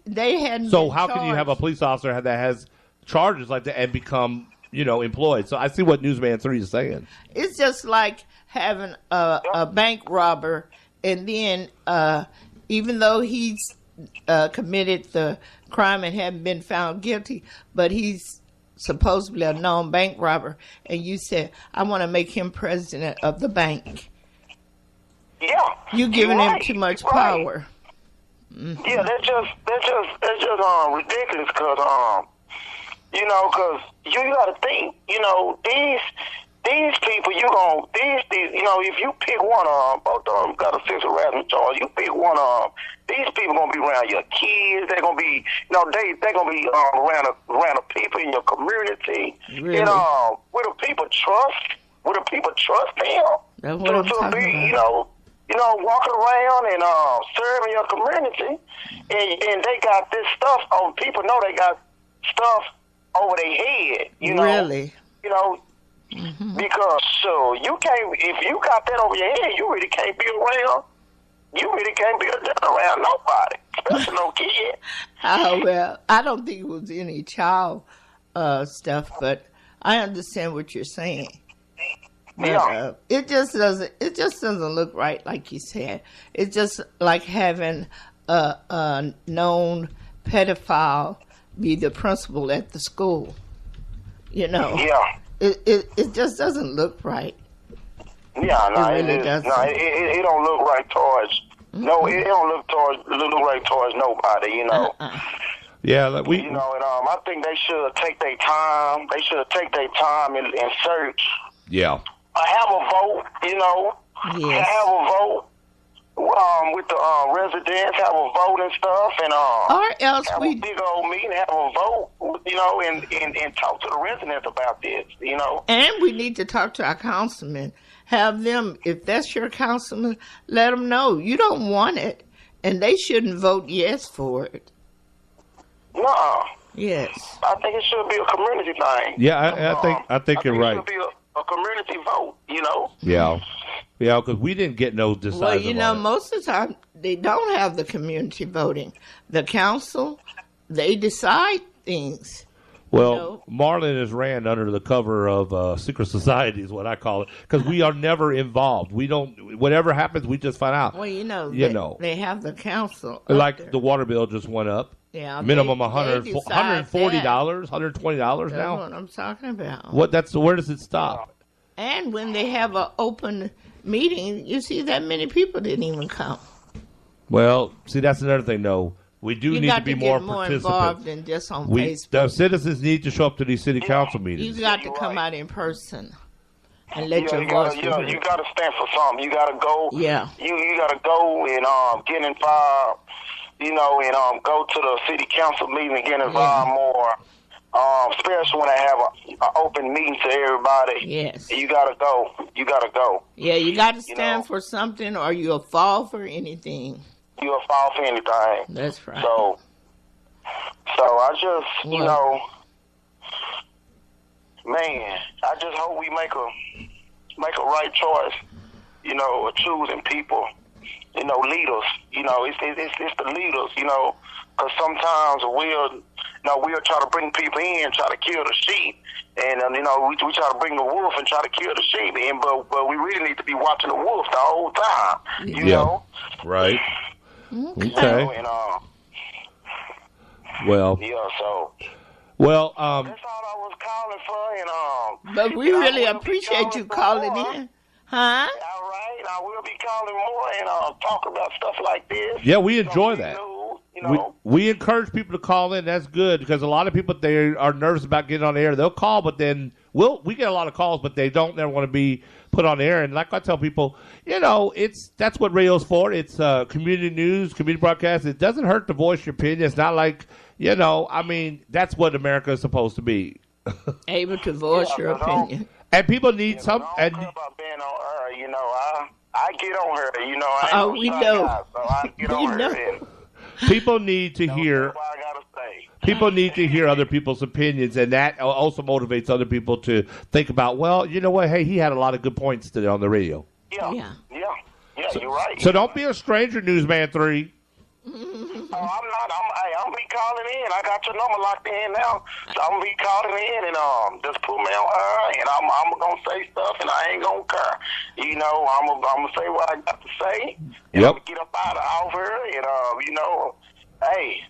they hadn't. So how can you have a police officer that has charges like that and become, employed? So I see what Newsman 3 is saying. It's just like having a bank robber, and then even though he's committed the crime and haven't been found guilty, but he's supposedly a known bank robber, and you said, I want to make him president of the bank. Yeah. You're giving him too much power. Mm-hmm. Yeah, that's just ridiculous because You know, because you got to think, you know, these people, these, you know, if you pick one of them, both of them got a sexual harassment charge, you pick one of them, these people going to be around your kids, they're going to be, you know, they're going to be around the people in your community. Really? You know, will the people trust them? That's what I'm talking about. You know, walking around and serving your community, and they got this stuff on. People know they got stuff over their head. You know, Really? You know, because so you can't. If you got that over your head, you really can't be around. You really can't be around nobody, especially no kid. Well, I don't think it was any child stuff, but I understand what you're saying. But, Yeah. it just doesn't look right, like you said. It's just like having a known pedophile be the principal at the school. You know. Yeah. It just doesn't look right. Yeah, no, It really doesn't. No, it don't look right towards. No, it don't look right towards nobody. You know. Yeah, like we. You know, and I think they should take their time. They should take their time and search. Yeah. Have a vote. You know. Yes. Have a vote. With the residents, have a vote and stuff, and Or else have we a big old meeting, have a vote. You know, and talk to the residents about this. You know. And we need to talk to our councilmen. Have them, if that's your councilman, let them know you don't want it, and they shouldn't vote yes for it. Nuh-uh. Yes. I think it should be a community thing. Yeah, I think you're right. It should be a community vote. You know. Yeah. Yeah, because we didn't get no decisive. Well, you know, on it. most of the time they don't have the community voting. The council, they decide things. Well, you know? Marlin is ran under the cover of secret society is what I call it, because we are never involved. We don't. Whatever happens, we just find out. Well, you know, they have the council. up Like there. the water bill just went up. Yeah, Minimum they $140, decide that. $120 That's now. what I'm talking about. Where does it stop? And when they have an open meeting, you see that many people didn't even come. Well, see, that's another thing, though. We do You need got to be get more more participant. involved than just on The Facebook. citizens need to show up to these city council You meetings. got to come out in person and let your you voice gotta, be heard. you gotta stand for something. You gotta go. Yeah. You gotta go and get involved. You know, and go to the city council meeting and get involved more. Especially when they have an open meeting to everybody. Yes. You gotta go. You gotta go. Yeah, you got to stand know. for something or you'll fall for anything. You'll fall for anything. That's right. So I just, you know, man, I just hope we make a right choice. You know, of choosing people. You know, leaders. You know, it's the leaders. You know, because sometimes we'll try to bring people in, try to kill the sheep, and you know, we try to bring the wolf and try to kill the sheep, but we really need to be watching the wolf the whole time. You know, Right. Okay. You know, and Well. yeah, so. Well. That's all I was calling for, and But we I really will be appreciate you calling calling more. in. Huh? All right, I will be calling more and talk about stuff like this. Yeah, we enjoy Some that. news, you know. We encourage people to call in. That's good because a lot of people they are nervous about getting on the air. They'll call, but then we get a lot of calls, but they don't never want to be put on the air. And like I tell people, you know, that's what radio's for. It's community news, community broadcast. It doesn't hurt to voice your opinion. It's not like, you know, I mean, that's what America is supposed to be. Able to voice your opinion. And people need some. I And don't care about being on her, you know. I get on her, you know. I ain't Oh, no we shy know. guy, so I get We on know. her. And people need to hear. that's what I gotta say. People need to hear other people's opinions, and that also motivates other people to think about, well, you know what? Hey, he had a lot of good points today on the radio. Yeah, Yeah. you're right. So don't be a stranger, Newsman 3. Oh, I'm not. I'm be calling in. I got your number locked in now, so I'm gonna be calling in and just put me on her, and I'm gonna say stuff, and I ain't gonna care. You know, I'm gonna say what I got to say. And Yep. I'm gonna get up out of her, and you know, hey,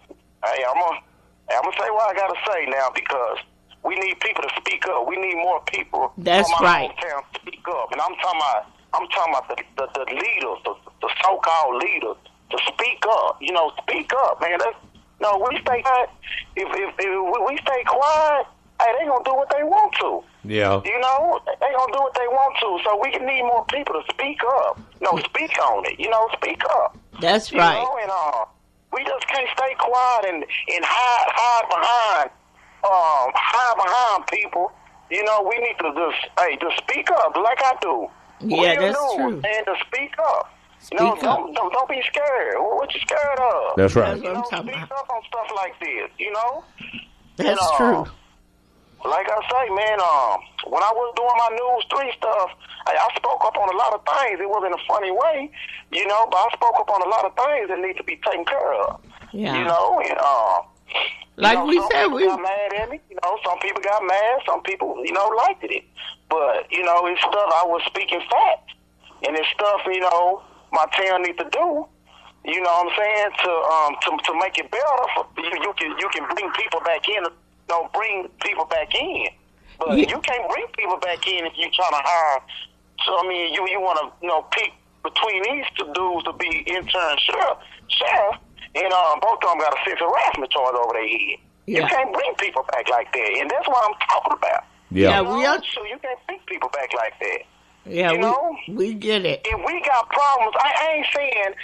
I'm gonna say what I gotta say now because we need people to speak up. We need more people That's from our right. hometown to speak up, and I'm talking about the leaders, the so-called leaders. To speak up, you know, speak up, man. No, we stay quiet. If we stay quiet, hey, they gonna do what they want to. Yeah. You know, they gonna do what they want to. So we need more people to speak up. Speak on it. Speak up. That's right. And we just can't stay quiet and hide behind people. We need to just speak up like I do. Yeah, that's true. And to speak up. Don't be scared. What you scared of? That's right. That's what I'm talking speak about. up on stuff like this. That's true. Like I say, man, when I was doing my News 3 stuff, I spoke up on a lot of things. It wasn't a funny way, but I spoke up on a lot of things that need to be taken care of. Yeah. And, like we said, we got mad at me. Some people got mad. Some people, liked it. But, it's stuff I was speaking facts. And it's stuff, my town need to do. You know what I'm saying? To make it better, you can bring people back in. Don't bring people back in, but you can't bring people back in if you're trying to hire. So I mean, you want to pick between these two dudes to be intern sheriff, and both of them got a sexual harassment charge over their head. Yeah. You can't bring people back like that, and that's what I'm talking about. Yeah, we are. So you can't bring people back like that. Yeah, we get it. If we got problems, I ain't saying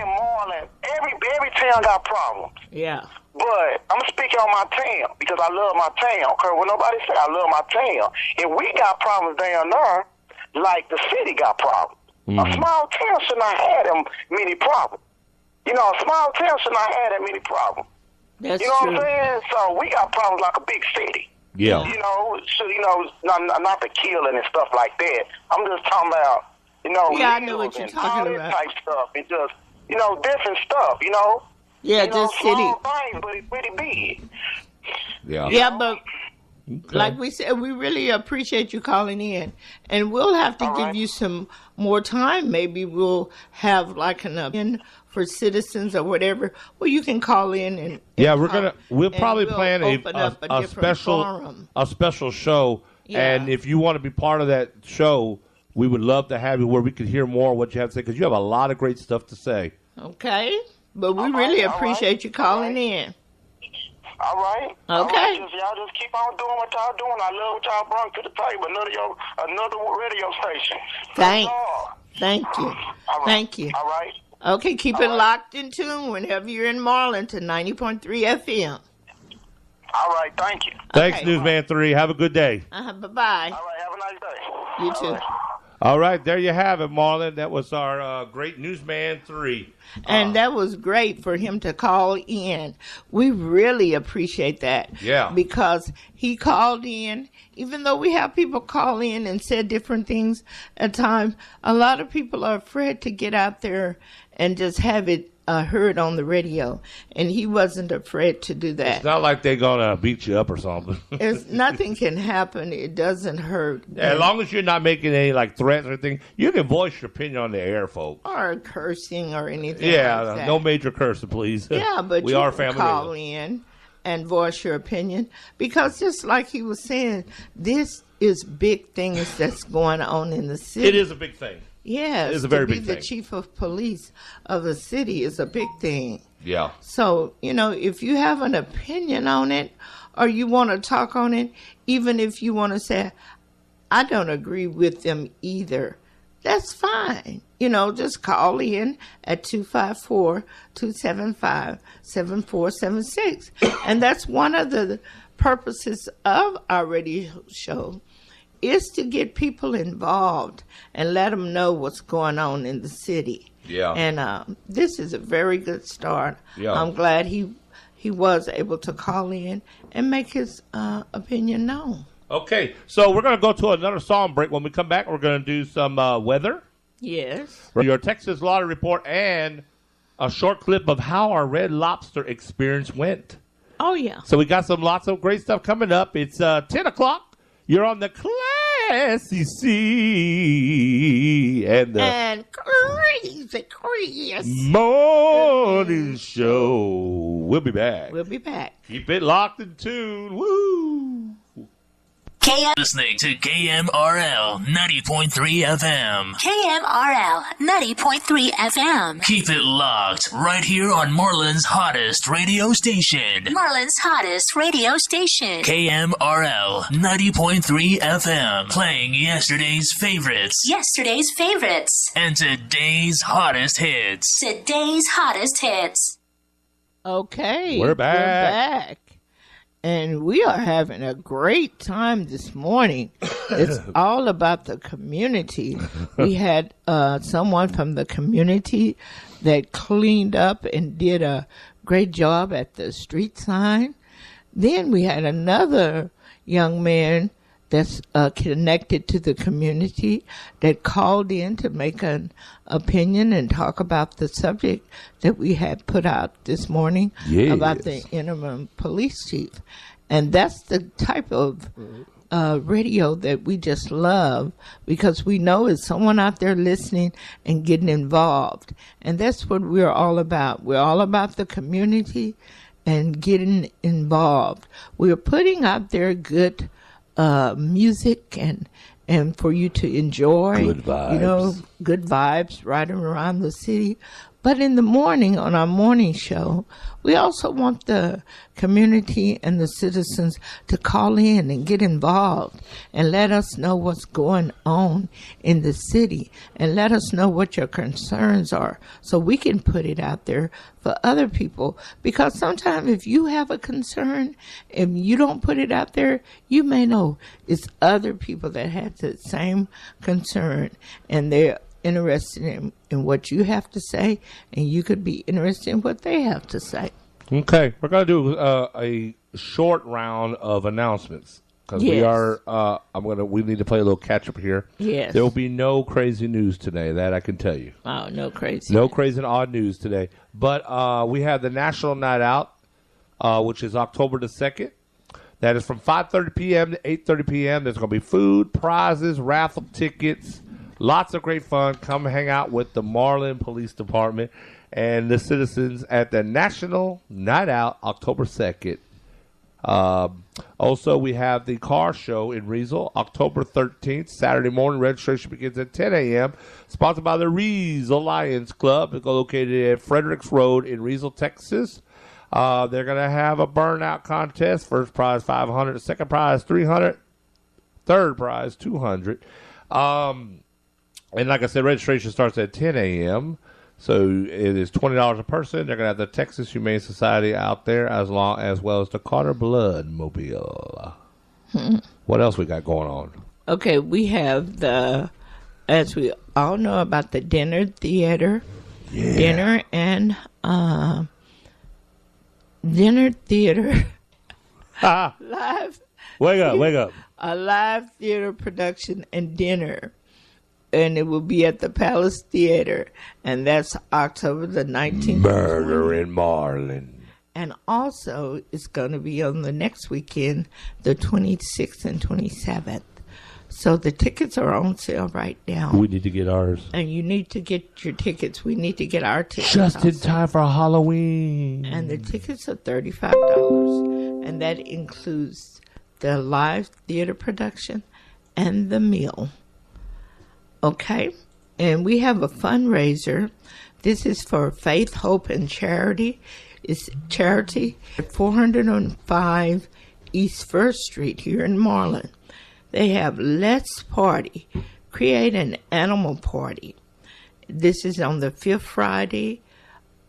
Marlin. Every town got problems. Yeah. But I'm speaking on my town because I love my town. Okay, well, nobody say I love my town. If we got problems down there, like the city got problems. Mm-hmm. A small town should not have them many problems. A small town should not have that many problems. That's you know true. what I'm saying? So we got problems like a big city. Yeah. Not the killing and stuff like that. I'm just talking about, Yeah, I know what you're talking all about. that type stuff and just, different stuff, Yeah, just city. Small things, but it's pretty big. Yeah. Yeah, but Okay. like we said, we really appreciate you calling in, and we'll have to give you some more time. Maybe we'll have like an opinion for citizens or whatever, where you can call in and we'll probably plan open up a different forum. a special show, and if you want to be part of that show, we would love to have you where we could hear more of what you have to say, because you have a lot of great stuff to say. Okay, but we really appreciate you calling in. All right. Okay. All right. Y'all just keep on doing what y'all doing. I love what y'all brought to the table. Another radio station. Thank you. All right. Thank you. All right. Okay, keep it locked in tune whenever you're in Marlin to 90.3 FM. All right. Thank you. Thanks, Okay. Newsman 3. Have a good day. Bye-bye. All right. Have a nice day. You too. All right. All right, there you have it, Marlin. That was our great Newsman 3. And that was great for him to call in. We really appreciate that. Yeah. Because he called in, even though we have people call in and said different things at times, a lot of people are afraid to get out there and just have it heard on the radio. And he wasn't afraid to do that. It's not like they're going to beat you up or something. Nothing can happen. It doesn't hurt. As long as you're not making any threats or anything, you can voice your opinion on the air, folks. Or cursing or anything Yeah, like that. no major cursing, please. Yeah, but we you are can family call radio. in and voice your opinion, because just like he was saying, this is big things that's going on in the city. It is a big thing. Yes, it is a very to be big the thing. chief of police of the city is a big thing. Yeah. So, if you have an opinion on it or you want to talk on it, even if you want to say, I don't agree with them either, that's fine. Just call in at 254-275-7476. And that's one of the purposes of our radio show, is to get people involved and let them know what's going on in the city. Yeah. And this is a very good start. Yeah. I'm glad he was able to call in and make his opinion known. Okay, so we're going to go to another song break. When we come back, we're going to do some weather. Yes. Your Texas Lottery Report and a short clip of how our Red Lobster experience went. Oh, yeah. So we got lots of great stuff coming up. It's 10 o'clock. You're on the Classy C and Crazy Chris Morning Show. We'll be back. We'll be back. Keep it locked and tuned. Woo! Listening to KMRL 90.3 FM. KMRL 90.3 FM. Keep it locked right here on Marlin's hottest radio station. Marlin's hottest radio station. KMRL 90.3 FM. Playing yesterday's favorites. Yesterday's favorites. And today's hottest hits. Today's hottest hits. Okay. We're back. We're back. And we are having a great time this morning. It's all about the community. We had someone from the community that cleaned up and did a great job at the street sign. Then we had another young man that's connected to the community that called in to make an opinion and talk about the subject that we had put out this morning about the interim police chief. And that's the type of radio that we just love, because we know it's someone out there listening and getting involved. And that's what we're all about. We're all about the community and getting involved. We're putting out there good music and for you to enjoy. Good vibes. You know, good vibes right around the city. But in the morning, on our morning show, we also want the community and the citizens to call in and get involved and let us know what's going on in the city and let us know what your concerns are so we can put it out there for other people. Because sometimes if you have a concern and you don't put it out there, you may know it's other people that have the same concern and they're interested in what you have to say, and you could be interested in what they have to say. Okay, we're going to do a short round of announcements because we need to play a little catch up here. Yes. There will be no crazy news today, that I can tell you. Oh, no crazy. No crazy and odd news today. But we have the National Night Out, which is October the 2nd. That is from 5:30 p.m. to 8:30 p.m. There's going to be food, prizes, raffle tickets. Lots of great fun. Come hang out with the Marlin Police Department and the citizens at the National Night Out, October 2nd. Also, we have the car show in Riesel, October 13th, Saturday morning. Registration begins at 10 a.m. Sponsored by the Riesel Lions Club, located at Fredericks Road in Riesel, Texas. They're going to have a burnout contest. First prize, $500. Second prize, $300. Third prize, $200. And like I said, registration starts at 10 a.m., so it is $20 a person. They're going to have the Texas Humane Society out there as well as the Carter Blood Mobile. What else we got going on? Okay, we have as we all know about the dinner theater. Yeah. Dinner theater. Live. Wake up. A live theater production and dinner. And it will be at the Palace Theater, and that's October the 19th. Murder in Marlin. And also, it's going to be on the next weekend, the 26th and 27th. So the tickets are on sale right now. We need to get ours. And you need to get your tickets. We need to get our tickets. Just in time for Halloween. And the tickets are $35. And that includes the live theater production and the meal. Okay, and we have a fundraiser. This is for Faith, Hope, and Charity. It's charity at 405 East 1st Street here in Marlin. They have Let's Party, Create an Animal Party. This is on the 5th Friday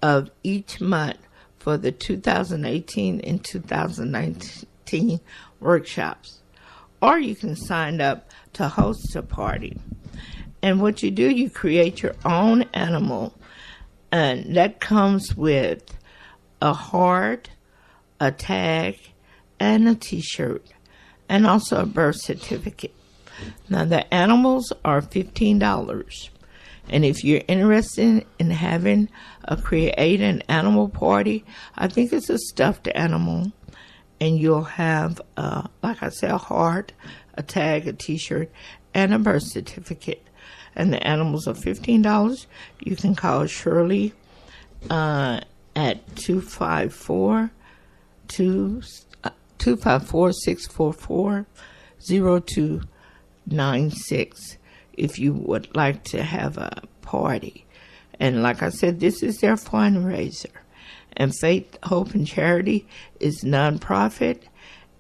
of each month for the 2018 and 2019 workshops. Or you can sign up to host a party. And what you do, you create your own animal, and that comes with a heart, a tag, and a T-shirt, and also a birth certificate. Now, the animals are $15, and if you're interested in having create an animal party, I think it's a stuffed animal, and you'll have, like I said, a heart, a tag, a T-shirt, and a birth certificate. And the animals are $15. You can call Shirley at 254-644 0296 if you would like to have a party. And like I said, this is their fundraiser. And Faith, Hope, and Charity is nonprofit,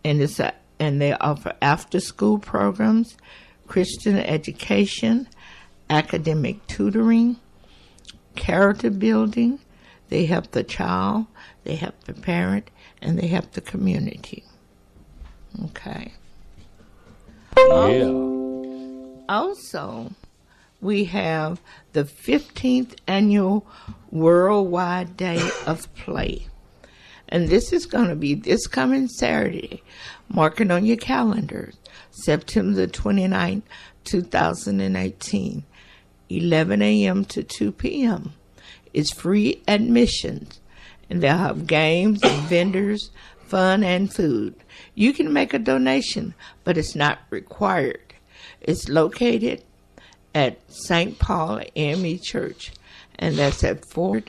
and they offer after-school programs, Christian education, academic tutoring, character building. They help the child, they help the parent, and they help the community. Okay. Yeah. Also, we have the 15th annual Worldwide Day of Play. And this is going to be this coming Saturday. Mark it on your calendars. September the 29th, 2018, 11 a.m. to 2 p.m. It's free admissions. And they'll have games and vendors, fun and food. You can make a donation, but it's not required. It's located at St. Paul AME Church, and that's at 4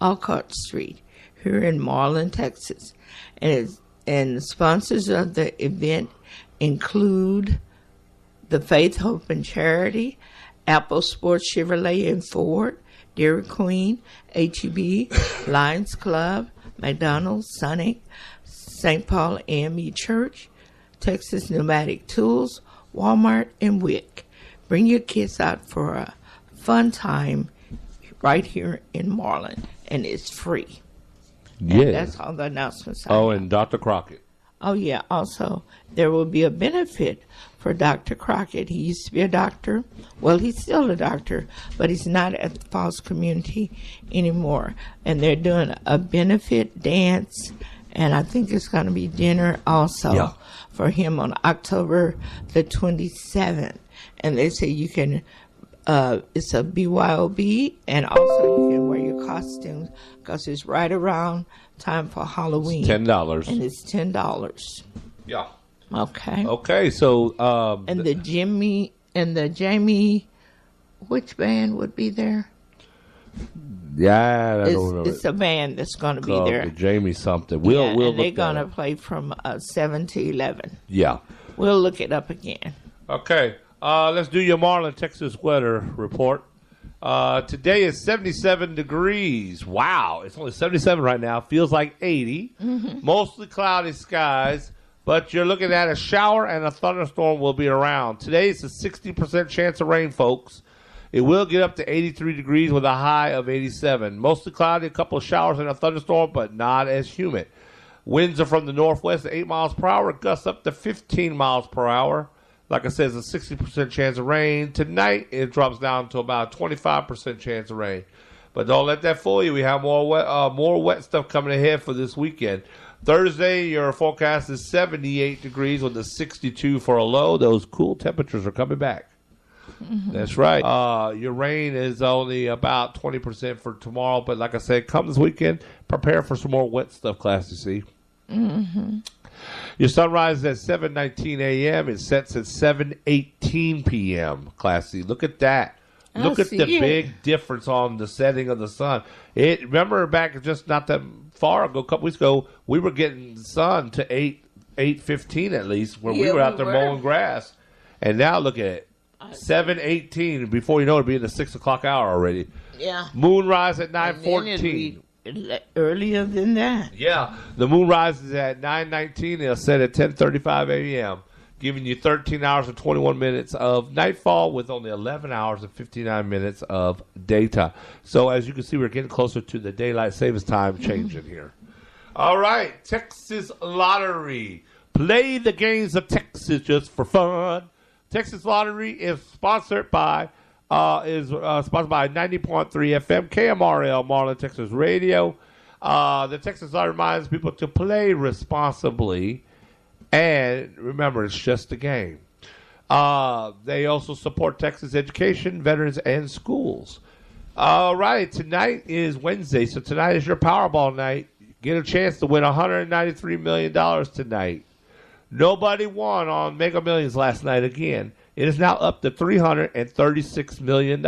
Alcott Street here in Marlin, Texas. And the sponsors of the event include the Faith, Hope, and Charity, Apple Sports Chevrolet and Ford, Dairy Queen, HEB, Lions Club, McDonald's, Sonic, St. Paul AME Church, Texas Pneumatic Tools, Walmart, and WIC. Bring your kids out for a fun time right here in Marlin, and it's free. Yeah. And that's all the announcements I Oh, have. and Dr. Crockett. Oh, yeah. Also, there will be a benefit for Dr. Crockett. He used to be a doctor. Well, he's still a doctor, but he's not at the Falls community anymore. And they're doing a benefit dance, and I think it's going to be dinner also for him on October the 27th. And they say you can, it's a BYOB, and also you can wear your costumes because it's right around time for Halloween. It's $10. And it's $10. Yeah. Okay. Okay, so And the Jamie, which band would be there? Yeah, I don't know. It's a band that's going to be Called there. the Jamie something. Yeah, We'll and they're look going that to up. play from 7 to 11. Yeah. We'll look it up again. Okay. Let's do your Marlin, Texas weather report. Today is 77 degrees. Wow. It's only 77 right now. Feels like 80. Mostly cloudy skies, but you're looking at a shower and a thunderstorm will be around. Today is a 60% chance of rain, folks. It will get up to 83 degrees with a high of 87. Mostly cloudy, a couple of showers and a thunderstorm, but not as humid. Winds are from the northwest at 8 miles per hour, gusts up to 15 miles per hour. Like I said, it's a 60% chance of rain. Tonight, it drops down to about a 25% chance of rain. But don't let that fool you. We have more wet stuff coming ahead for this weekend. Thursday, your forecast is 78 degrees with a 62 for a low. Those cool temperatures are coming back. That's right. Your rain is only about 20% for tomorrow. But like I said, come this weekend, prepare for some more wet stuff, Class C. Your sunrise is at 7:19 a.m. It sets at 7:18 p.m. Class C. Look at that. Look at the big difference on the setting of the sun. Remember back just not that far ago, a couple weeks ago, we were getting the sun to 8:15 at least, when we were out there mowing grass. And now look at it. 7:18. Before you know it, it'll be in the 6 o'clock hour already. Yeah. Moonrise at 9:14. Earlier than that. Yeah, the moon rises at 9:19. It'll set at 10:35 a.m., giving you 13 hours and 21 minutes of nightfall with only 11 hours and 59 minutes of daytime. So as you can see, we're getting closer to the daylight savings time changing here. All right, Texas Lottery. Play the games of Texas just for fun. Texas Lottery is sponsored by 90.3 FM, KMRL, Marlin, Texas Radio. The Texas Lottery reminds people to play responsibly. And remember, it's just a game. They also support Texas education, veterans, and schools. All right, tonight is Wednesday, so tonight is your Powerball night. Get a chance to win $193 million tonight. Nobody won on Mega Millions last night again. It is now up to $336 million.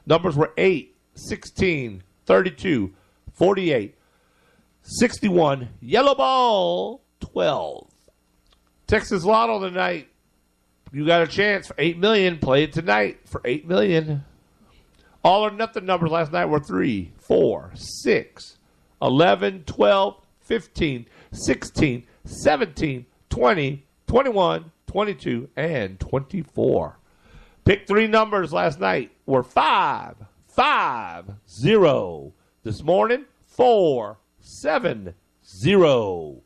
Numbers were 8, 16, 32, 48, 61, yellow ball, 12. Texas Lotto tonight, you got a chance for $8 million. Play it tonight for $8 million. All or nothing numbers last night were 3, 4, 6, 11, 12, 15, 16, 17, 20, 21, 22, and 24. Pick 3 numbers last night were 5, 5, 0. This morning, 4, 7, 0.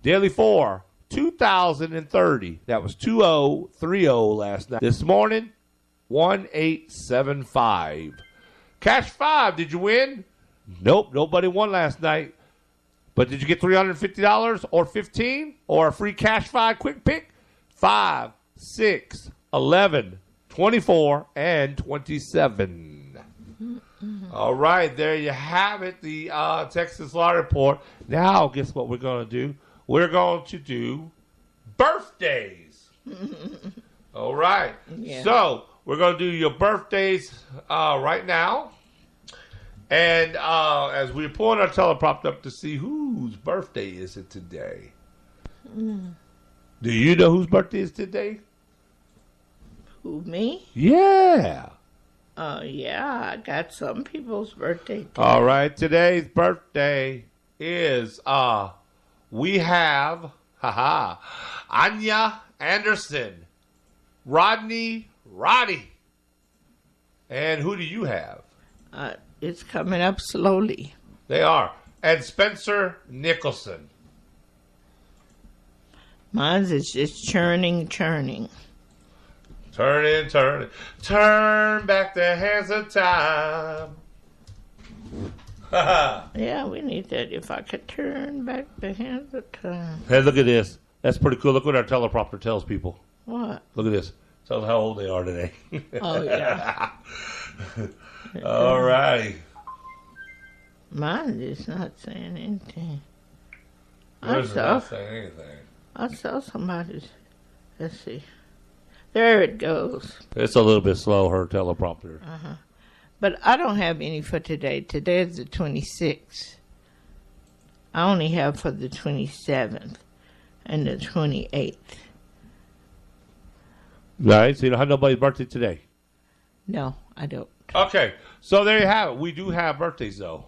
Daily 4, 2030. That was 2030 last night. This morning, 1875. Cash 5, did you win? Nope, nobody won last night. But did you get $350 or $15 or a free cash 5 quick pick? 5, 6, 11, 24, and 27. All right, there you have it, the Texas Law Report. Now, guess what we're going to do? We're going to do birthdays. All right. Yeah. So, we're going to do your birthdays right now. And as we're pulling our teleprompter up to see whose birthday is it today. Do you know whose birthday is today? Who, me? Yeah. Yeah, I got some people's birthday today. All right, today's birthday is, we have, Anya Anderson, Rodney, and who do you have? It's coming up slowly. They are. And Spencer Nicholson. Mine's is just churning. Turn back the hands of time. Yeah, we need that. If I could turn back the hands of time. Hey, look at this. That's pretty cool. Look what our teleprompter tells people. What? Look at this. Tell them how old they are today. Oh, yeah. All righty. Mine is not saying anything. Yours is not saying anything. I saw somebody's. Let's see. There it goes. It's a little bit slow, her teleprompter. But I don't have any for today. Today is the 26th. I only have for the 27th and the 28th. Right, so you don't have nobody's birthday today? No, I don't. Okay, so there you have it. We do have birthdays, though.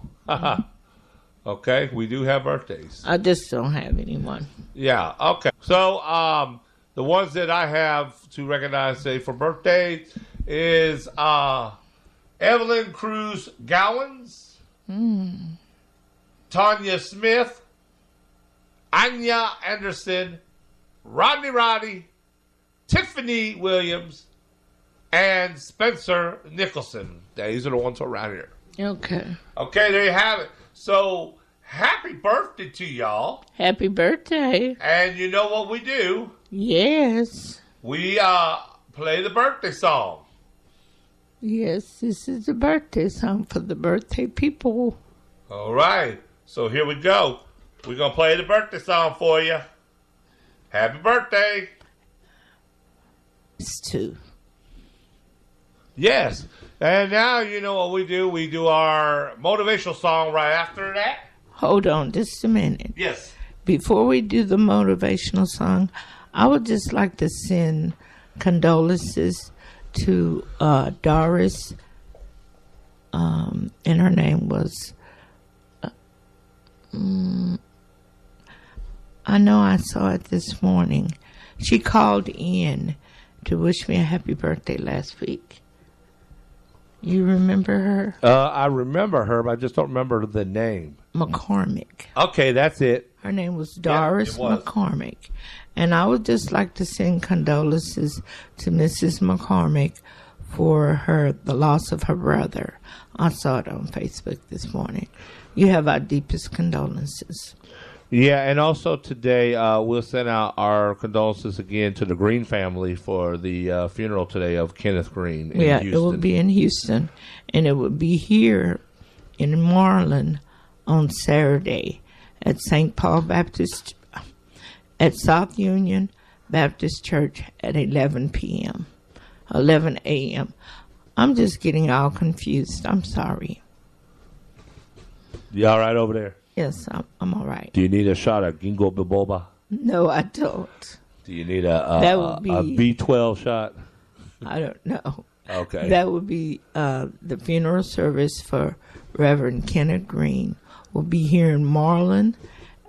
Okay, we do have birthdays. I just don't have anyone. Yeah, okay. So, the ones that I have to recognize, say, for birthday is Evelyn Cruz Gowans, Tanya Smith, Anya Anderson, Rodney, Tiffany Williams, and Spencer Nicholson. These are the ones around here. Okay. Okay, there you have it. So, happy birthday to y'all. Happy birthday. And you know what we do? Yes. We play the birthday song. Yes, this is the birthday song for the birthday people. All right. So here we go. We're going to play the birthday song for you. Happy birthday. It's 2. Yes. And now you know what we do. We do our motivational song right after that. Hold on just a minute. Yes. Before we do the motivational song, I would just like to send condolences to Doris, and her name was, I know I saw it this morning. She called in to wish me a happy birthday last week. You remember her? I remember her, but I just don't remember the name. McCormick. Okay, that's it. Her name was Doris McCormick. And I would just like to send condolences to Mrs. McCormick for the loss of her brother. I saw it on Facebook this morning. You have our deepest condolences. Yeah, and also today we'll send out our condolences again to the Green family for the funeral today of Kenneth Green in Houston. It will be in Houston, and it will be here in Marlin on Saturday at St. Paul Baptist, at South Union Baptist Church at 11 a.m. I'm just getting all confused. I'm sorry. You all right over there? Yes, I'm all right. Do you need a shot of ginkgo biloba? No, I don't. Do you need That would a be- B12 shot? I don't know. Okay. That would be the funeral service for Reverend Kenneth Green. Will be here in Marlin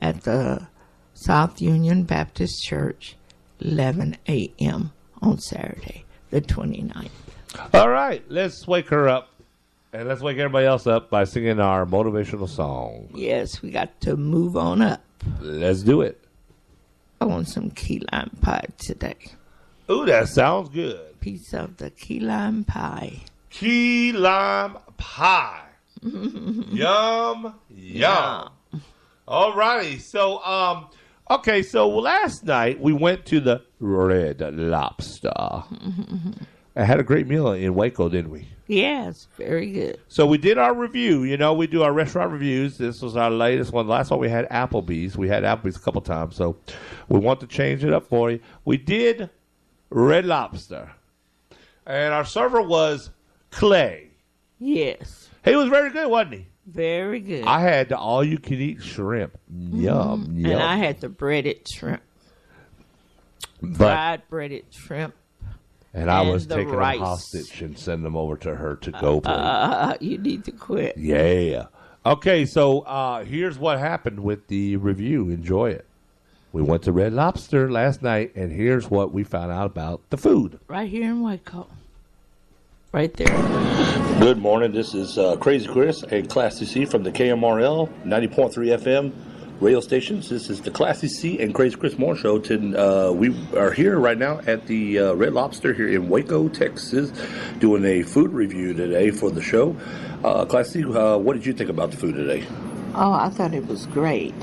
at the South Union Baptist Church, 11 a.m. on Saturday, the 29th. All right, let's wake her up. And let's wake everybody else up by singing our motivational song. Yes, we got to move on up. Let's do it. I want some key lime pie today. Ooh, that sounds good. Piece of the key lime pie. Key lime pie. Yum, yum. All righty. So, okay, so last night we went to the Red Lobster. I had a great meal in Waco, didn't we? Yes, very good. So we did our review. You know, we do our restaurant reviews. This was our latest one. The last one we had Applebee's. We had Applebee's a couple times, so we want to change it up for you. We did Red Lobster, and our server was Clay. Yes. He was very good, wasn't he? Very good. I had the all-you-can-eat shrimp. Yum, yum. And I had the breaded shrimp. But, Fried breaded shrimp. and I was the taking rice. them hostage and sending them over to her to go play. You need to quit. Yeah. Okay, so here's what happened with the review. Enjoy it. We went to Red Lobster last night, and here's what we found out about the food. Right here in Waco. Right there. Good morning. This is Crazy Chris and Classy C from the KMRL 90.3 FM radio stations. This is the Classy C and Crazy Chris Morning Show. We are here right now at the Red Lobster here in Waco, Texas, doing a food review today for the show. Classy, what did you think about the food today? Oh, I thought it was great.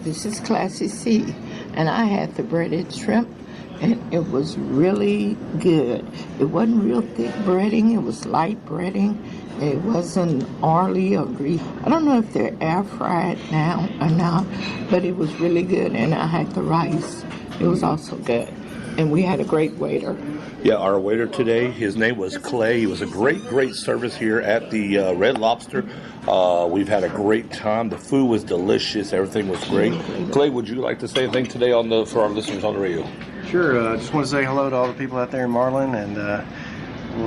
This is Classy C, and I had the breaded shrimp, and it was really good. It wasn't real thick breading. It was light breading. It wasn't oily or greasy. I don't know if they're air fried now or not, but it was really good, and I had the rice. It was also good, and we had a great waiter. Yeah, our waiter today, his name was Clay. He was a great service here at the Red Lobster. We've had a great time. The food was delicious. Everything was great. Clay, would you like to say anything today for our listeners on the radio? Sure. I just want to say hello to all the people out there in Marlin, and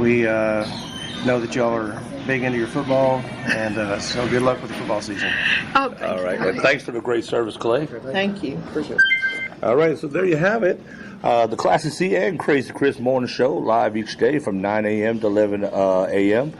we know that y'all are big into your football, and so good luck with the football season. Oh, thank All you. right, and thanks for the great service, Clay. Thank you. Appreciate it. All right, so there you have it. The Classy C and Crazy Chris Morning Show, live each day from 9 a.m. to 11 a.m.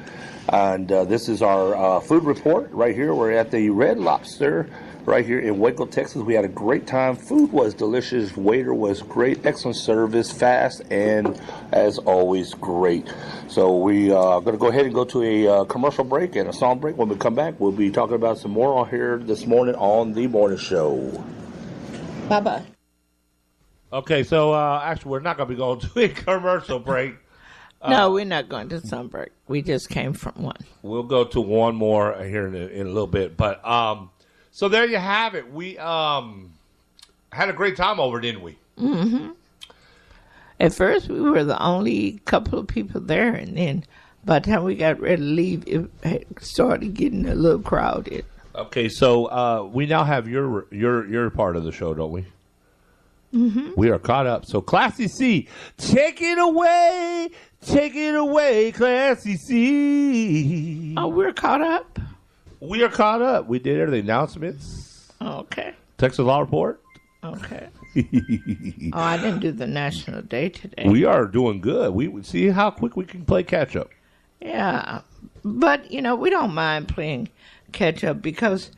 And this is our food report right here. We're at the Red Lobster right here in Waco, Texas. We had a great time. Food was delicious. Waiter was great. Excellent service. Fast and, as always, great. So we are going to go ahead and go to a commercial break and a song break. When we come back, we'll be talking about some more on here this morning on The Morning Show. Bye-bye. Okay, so actually, we're not going to be going to a commercial break. No, we're not going to some break. We just came from one. We'll go to one more here in a little bit. But so there you have it. We had a great time over, didn't we? Mm-hmm. At first, we were the only couple of people there, and then by the time we got ready to leave, it had started getting a little crowded. Okay, so we now have your part of the show, don't we? Mm-hmm. We are caught up. So Classy C, take it away, Classy C. Oh, we're caught up? We are caught up. We did the announcements. Okay. Texas Law Report. Okay. Oh, I didn't do the National Day today. We are doing good. We see how quick we can play catch up. Yeah. But, we don't mind playing catch up because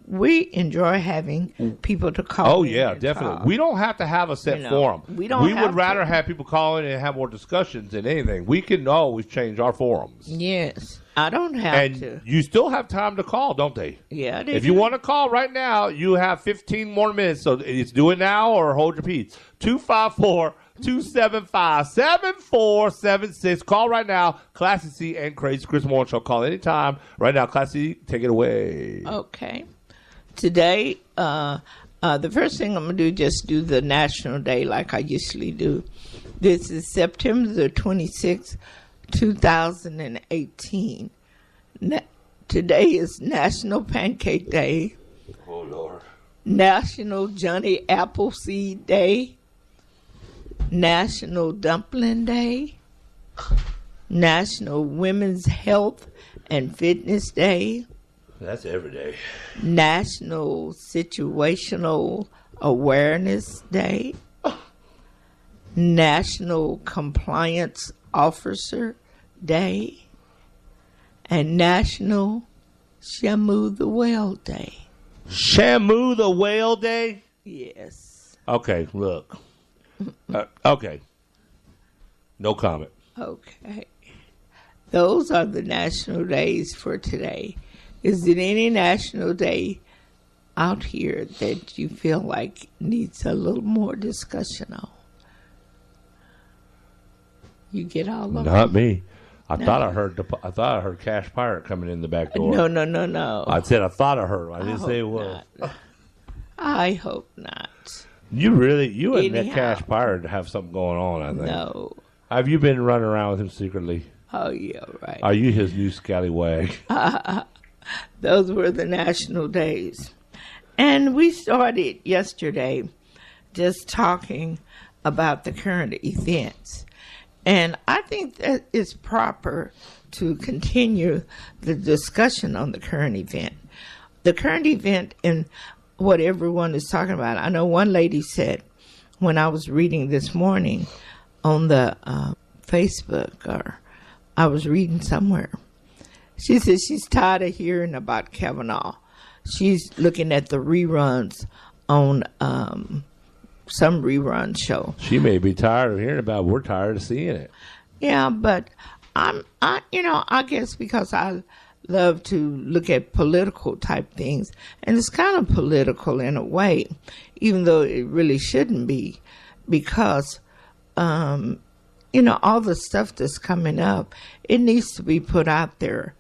we enjoy having people to call. Oh, yeah, definitely. Talk. We don't have to have a set forum. We would rather have people call in and have more discussions than anything. We can always change our forums. Yes. I don't have to. And you still have time to call, don't they? Yeah, they If do. you want to call right now, you have 15 more minutes. So it's do it now or hold your peace. 254-275-7476. Call right now. Classy C and Crazy Chris Morning Show. Call anytime. Right now, Classy, take it away. Okay. Today, the first thing I'm going to do is just do the National Day like I usually do. This is September the 26th, 2018. Today is National Pancake Day. Oh, Lord. National Johnny Appleseed Day. National Dumpling Day, National Women's Health and Fitness Day, That's every day. National Situational Awareness Day, National Compliance Officer Day, and National Shamu the Whale Day. Shamu the Whale Day? Yes. Okay, look. Okay. No comment. Okay. Those are the national days for today. Is there any national day out here that you feel like needs a little more discussion on? You get all of them? Not me. I thought I heard Cash Pirate coming in the back door. No. I said I thought I heard. I didn't say it was. I hope not. You and that Cash Pirate have something going on, I think. No. Have you been running around with him secretly? Oh, yeah, right. Are you his new scallywag? Those were the national days. And we started yesterday just talking about the current events. And I think that it's proper to continue the discussion on the current event. The current event and what everyone is talking about. I know one lady said when I was reading this morning on the Facebook, or I was reading somewhere, she said she's tired of hearing about Kavanaugh. She's looking at the reruns on some rerun show. She may be tired of hearing about it. We're tired of seeing it. Yeah, but I guess because I love to look at political type things, and it's kind of political in a way, even though it really shouldn't be, because all the stuff that's coming up, it needs to be put out there.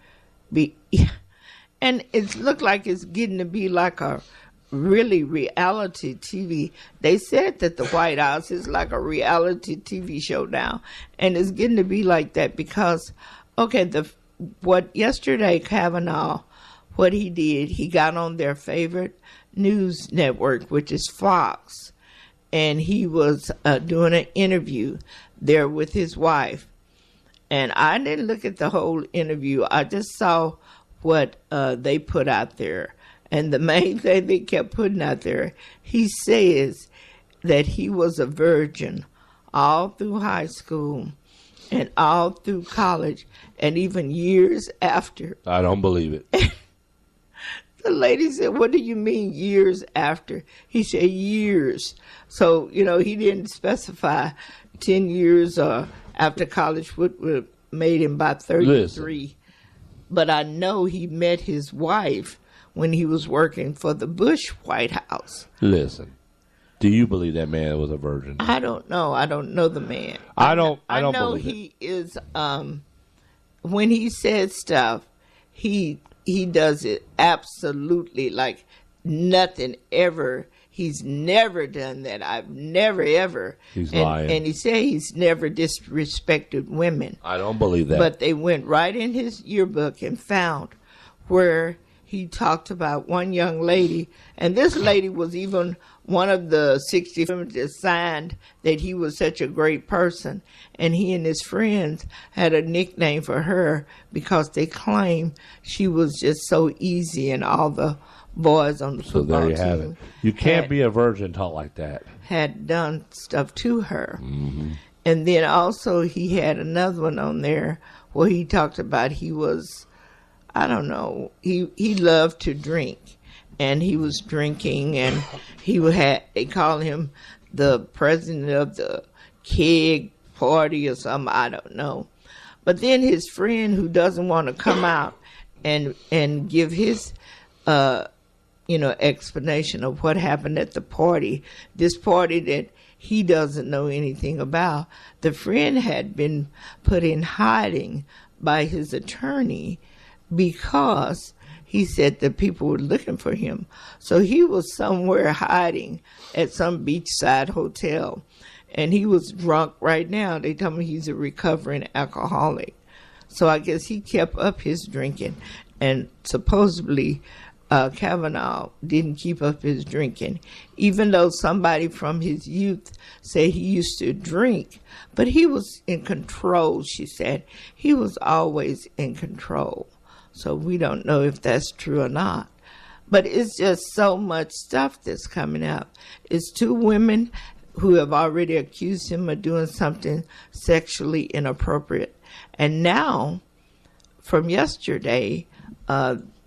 And it looked like it's getting to be like a really reality TV. They said that the White House is like a reality TV show now, and it's getting to be like that because, yesterday Kavanaugh, what he did, he got on their favorite news network, which is Fox, and he was doing an interview there with his wife. And I didn't look at the whole interview. I just saw what they put out there. And the main thing they kept putting out there, he says that he was a virgin all through high school and all through college and even years after. I don't believe it. The lady said, "What do you mean years after?" He said years. So, he didn't specify 10 years after college would have made him about 33. Listen. But I know he met his wife when he was working for the Bush White House. Listen, do you believe that man was a virgin? I don't know. I don't know the man. I know believe he is. When he says stuff, he does it absolutely like nothing ever. He's never done that. I've never ever. He's lying. And he said he's never disrespected women. I don't believe that. But they went right in his yearbook and found where he talked about one young lady, and this lady was even one of the 60 women that signed that he was such a great person. And he and his friends had a nickname for her because they claimed she was just so easy, and all the boys on the football team. So there you have it. You can't be a virgin taught like that. Had done stuff to her. Mm-hmm. And then also he had another one on there where he talked about he was, I don't know, he loved to drink, and he was drinking, and they call him the president of the keg party or something, I don't know. But then his friend, who doesn't want to come out and give his explanation of what happened at the party, this party that he doesn't know anything about, the friend had been put in hiding by his attorney because he said that people were looking for him. So he was somewhere hiding at some beachside hotel, and he was drunk right now. They tell me he's a recovering alcoholic. So I guess he kept up his drinking, and supposedly Kavanaugh didn't keep up his drinking, even though somebody from his youth said he used to drink, but he was in control, she said. He was always in control. So we don't know if that's true or not. But it's just so much stuff that's coming out. It's 2 women who have already accused him of doing something sexually inappropriate. And now, from yesterday,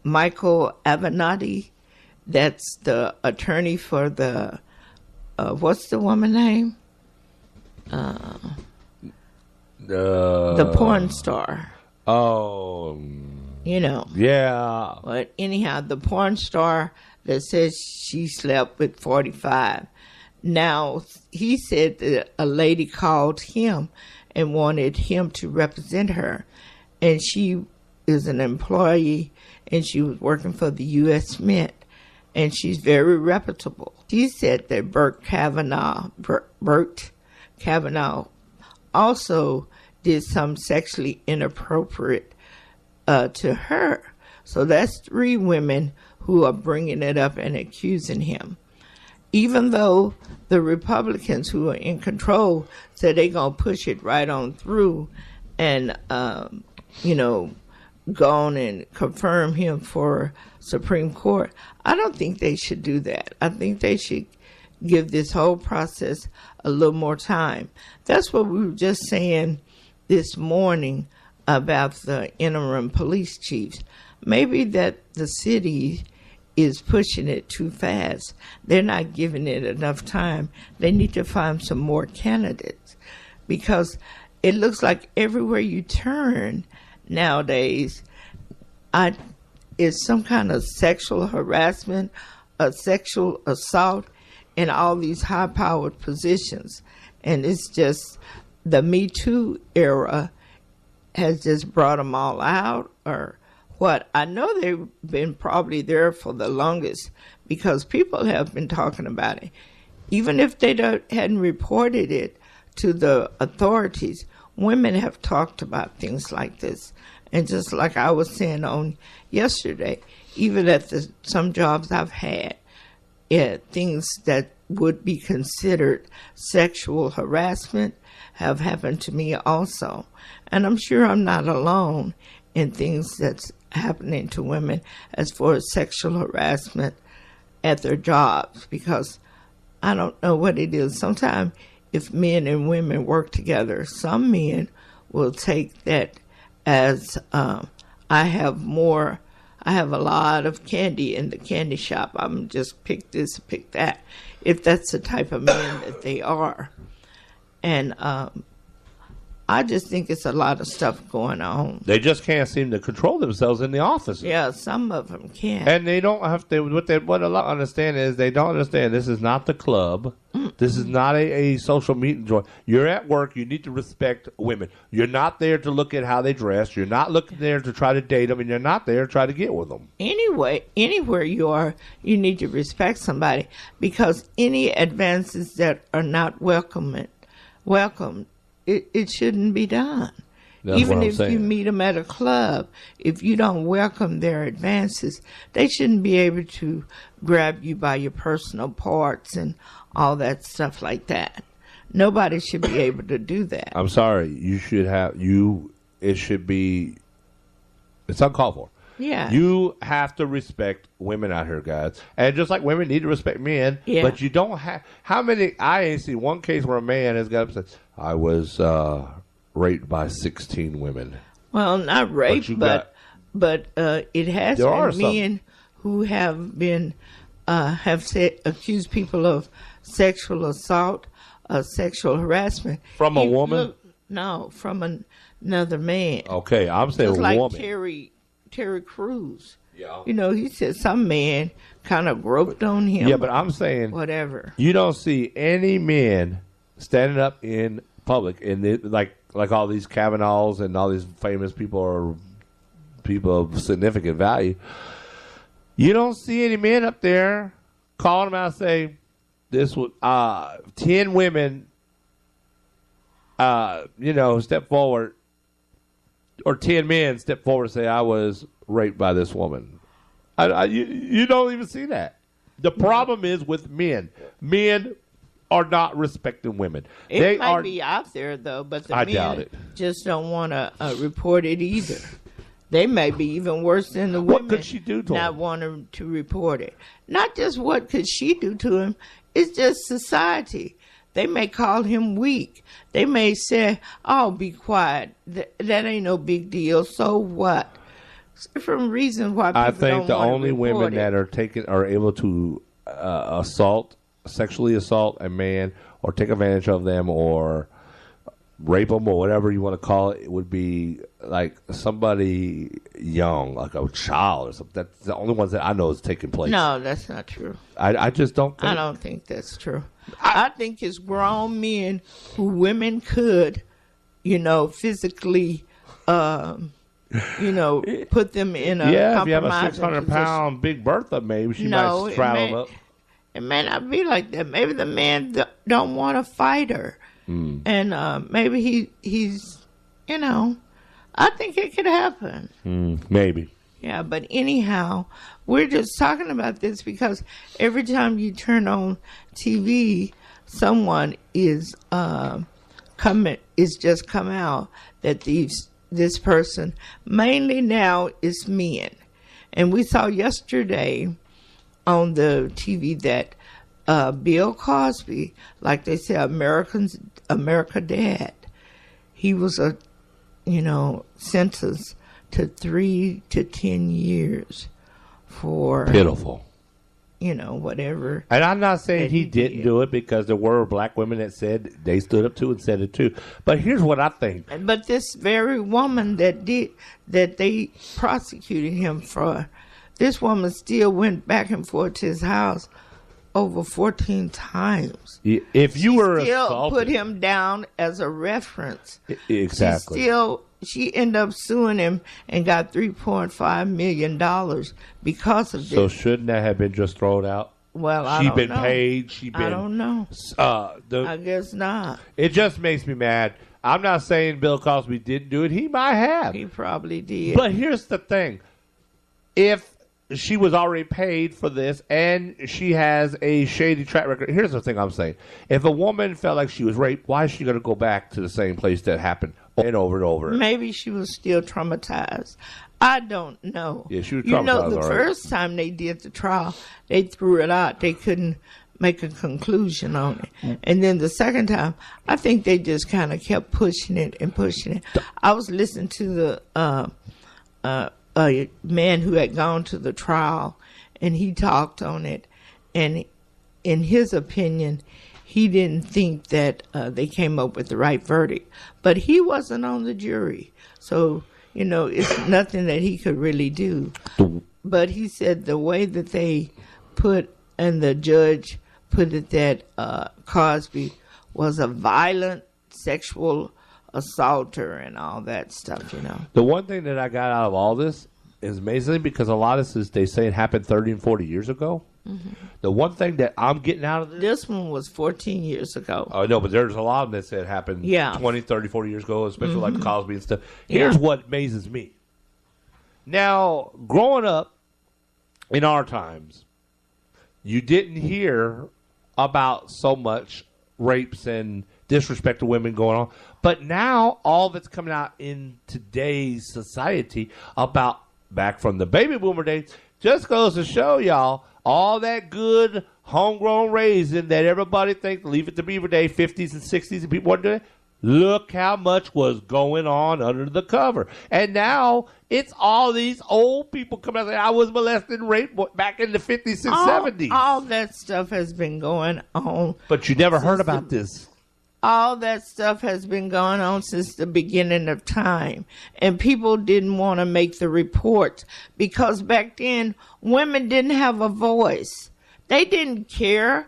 Michael Avenatti, that's the attorney for the, what's the woman name? The porn star. Oh. You know. Yeah. But anyhow, the porn star that says she slept with 45. Now, he said that a lady called him and wanted him to represent her. And she is an employee, and she was working for the U.S. Mint, and she's very reputable. She said that Bert Kavanaugh also did some sexually inappropriate to her. So that's 3 women who are bringing it up and accusing him. Even though the Republicans who are in control said they're going to push it right on through and, go on and confirm him for Supreme Court, I don't think they should do that. I think they should give this whole process a little more time. That's what we were just saying this morning about the interim police chiefs. Maybe that the city is pushing it too fast. They're not giving it enough time. They need to find some more candidates, because it looks like everywhere you turn nowadays, it's some kind of sexual harassment, a sexual assault in all these high-powered positions. And it's just the Me Too era has just brought them all out, or what? I know they've been probably there for the longest, because people have been talking about it. Even if they hadn't reported it to the authorities, women have talked about things like this. And just like I was saying on yesterday, even at some jobs I've had, things that would be considered sexual harassment have happened to me also. And I'm sure I'm not alone in things that's happening to women as far as sexual harassment at their jobs, because I don't know what it is. Sometimes if men and women work together, some men will take that as I have a lot of candy in the candy shop. I'm just pick this, pick that, if that's the type of men that they are. And I just think it's a lot of stuff going on. They just can't seem to control themselves in the offices. Yeah, some of them can't. And they don't have to. What a lot understand is they don't understand this is not the club. This is not a social meeting joint. You're at work. You need to respect women. You're not there to look at how they dress. You're not looking there to try to date them, and you're not there to try to get with them. Anyway, anywhere you are, you need to respect somebody, because any advances that are not welcomed, it shouldn't be done. That's Even what I'm if saying. you meet them at a club, if you don't welcome their advances, they shouldn't be able to grab you by your personal parts and all that stuff like that. Nobody should be able to do that. I'm sorry. You should have It should be. It's uncalled for. Yeah. You have to respect women out here, guys. And just like women need to respect men, Yeah. but you don't have. How many? I ain't seen one case where a man has got upset. I was raped by 16 women. Well, not rape, but it has There are been men who have been accused people of sexual assault, sexual harassment From a woman? Look, no, from another man. Okay, I'm saying Just like woman. Terry Crews. Yeah. You know, he said some man kind of groped on him. Yeah, but I'm saying whatever. You don't see any men standing up in public and like all these Kavanaughs and all these famous people or people of significant value. You don't see any men up there calling them out and say, this was 10 women, step forward, or 10 men step forward and say, I was raped by this woman. You don't even see that. The problem is with men. Men are not respecting women. It might be out there, though, but the I men doubt it. just don't want to report it either. They may be even worse than the women. What could she do to him? Not wanting to report it. Not just what could she do to him. It's just society. They may call him weak. They may say, "Oh, be quiet. That ain't no big deal. So what?" Different reasons why people I think the only women it. that are able to sexually assault a man or take advantage of them or rape them or whatever you want to call it would be like somebody young, like a child or something. That's the only ones that I know is taking place. No, that's not true. I just don't think. I don't think that's true. I think it's grown men who women could, physically, put them in a if you have a compromising 600-pound Big Bertha, maybe she might travel up. It may not be like that. Maybe the man don't want to fight her. And maybe he's, I think it could happen. Maybe. Yeah, but anyhow, we're just talking about this because every time you turn on TV, someone is just come out that this person, mainly now, is men. And we saw yesterday on the TV that Bill Cosby, like they say, America Dad, he was sentenced to 3 to 10 years for pitiful, whatever. And I'm not saying he didn't do it because there were black women that said they stood up to and said it too. But here's what I think. But this very woman that they prosecuted him for, this woman still went back and forth to his house over 14 times. If you were still assaulted, put him down as a reference. Exactly. She ended up suing him and got $3.5 million because of this. So shouldn't that have been just thrown out? Well, I don't know. Paid. I don't know. I guess not. It just makes me mad. I'm not saying Bill Cosby didn't do it. He might have. He probably did. But here's the thing. If she was already paid for this and she has a shady track record, here's the thing I'm saying. If a woman felt like she was raped, why is she going to go back to the same place that happened and over and over? Maybe she was still traumatized. I don't know. Yeah, she was traumatized. The first time they did the trial, they threw it out. They couldn't make a conclusion on it. And then the second time, I think they just kind of kept pushing it and pushing it. I was listening to the a man who had gone to the trial, and he talked on it. And in his opinion, he didn't think that they came up with the right verdict. But he wasn't on the jury. So, it's nothing that he could really do. But he said the way that they put, and the judge put it, that Cosby was a violent sexual assaulter and all that stuff, The one thing that I got out of all this is amazing because a lot of this, they say it happened 30 and 40 years ago. Mm-hmm. The one thing that I'm getting out of this one was 14 years ago. I know, but there's a lot of them that said it happened 20, 30, 40 years ago, especially like Cosby and stuff. Here's what amazes me. Now, growing up in our times, you didn't hear about so much rapes and disrespect to women going on. But now all that's coming out in today's society about back from the baby boomer days just goes to show y'all all that good homegrown raising that everybody thinks, leave it to Beaver Day, 50s and 60s, and people weren't doing it. Look how much was going on under the cover. And now it's all these old people coming out and saying, I was molested and raped back in the 50s and 70s. All that stuff has been going on. But you never heard about this. All that stuff has been going on since the beginning of time. And people didn't want to make the reports because back then, women didn't have a voice. They didn't care.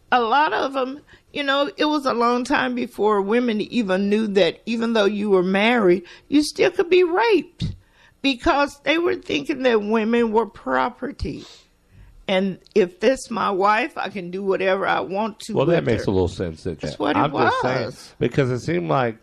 A lot of them, it was a long time before women even knew that even though you were married, you still could be raped because they were thinking that women were property. And if this my wife, I can do whatever I want to. Well, with that makes her. a little sense. That's what it was. Just saying, because it seemed like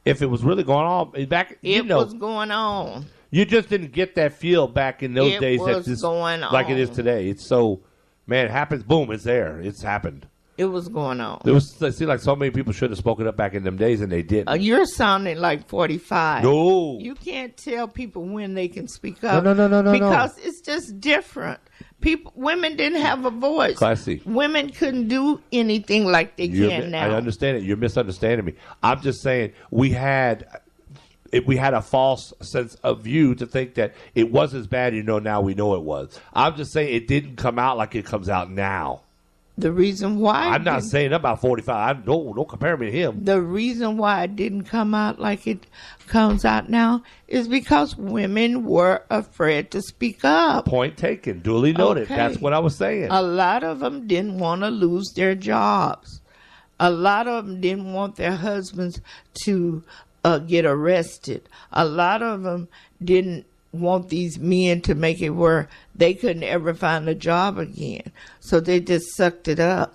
if it was really going on back, it was going on. You just didn't get that feel back in those days was going on. like it is today. It's so, man, it happens, boom, it's there. It's happened. It was going on. It seemed like so many people should have spoken up back in them days, and they didn't. You're sounding like 45. No. You can't tell people when they can speak up. No. Because it's just different. Women didn't have a voice. Classy. Women couldn't do anything like they can now. I understand it. You're misunderstanding me. I'm just saying we had a false sense of view to think that it was as bad. Now we know it was. I'm just saying it didn't come out like it comes out now. The reason why I'm not saying about 45. Don't compare me to him. The reason why it didn't come out like it comes out now is because women were afraid to speak up. Point taken. Duly noted. Okay. That's what I was saying. A lot of them didn't want to lose their jobs. A lot of them didn't want their husbands to get arrested. A lot of them didn't want these men to make it where they couldn't ever find a job again. So they just sucked it up.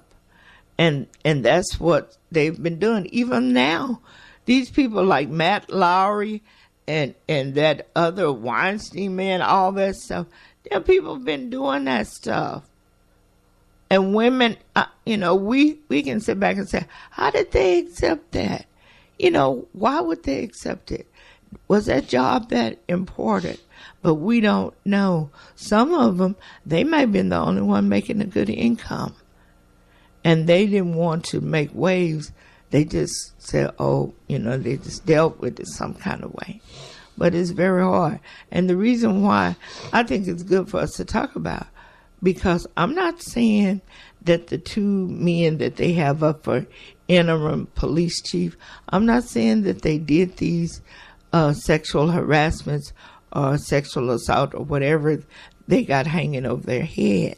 And that's what they've been doing. Even now, these people like Matt Lowry and that other Weinstein man, all that stuff, people have been doing that stuff. And women, we can sit back and say, how did they accept that? Why would they accept it? Was that job that important? But we don't know. Some of them, they may have been the only one making a good income. And they didn't want to make waves. They just said, they just dealt with it some kind of way. But it's very hard. And the reason why I think it's good for us to talk about, because I'm not saying that the two men that they have up for interim police chief, I'm not saying that they did these sexual harassments or sexual assault or whatever they got hanging over their head.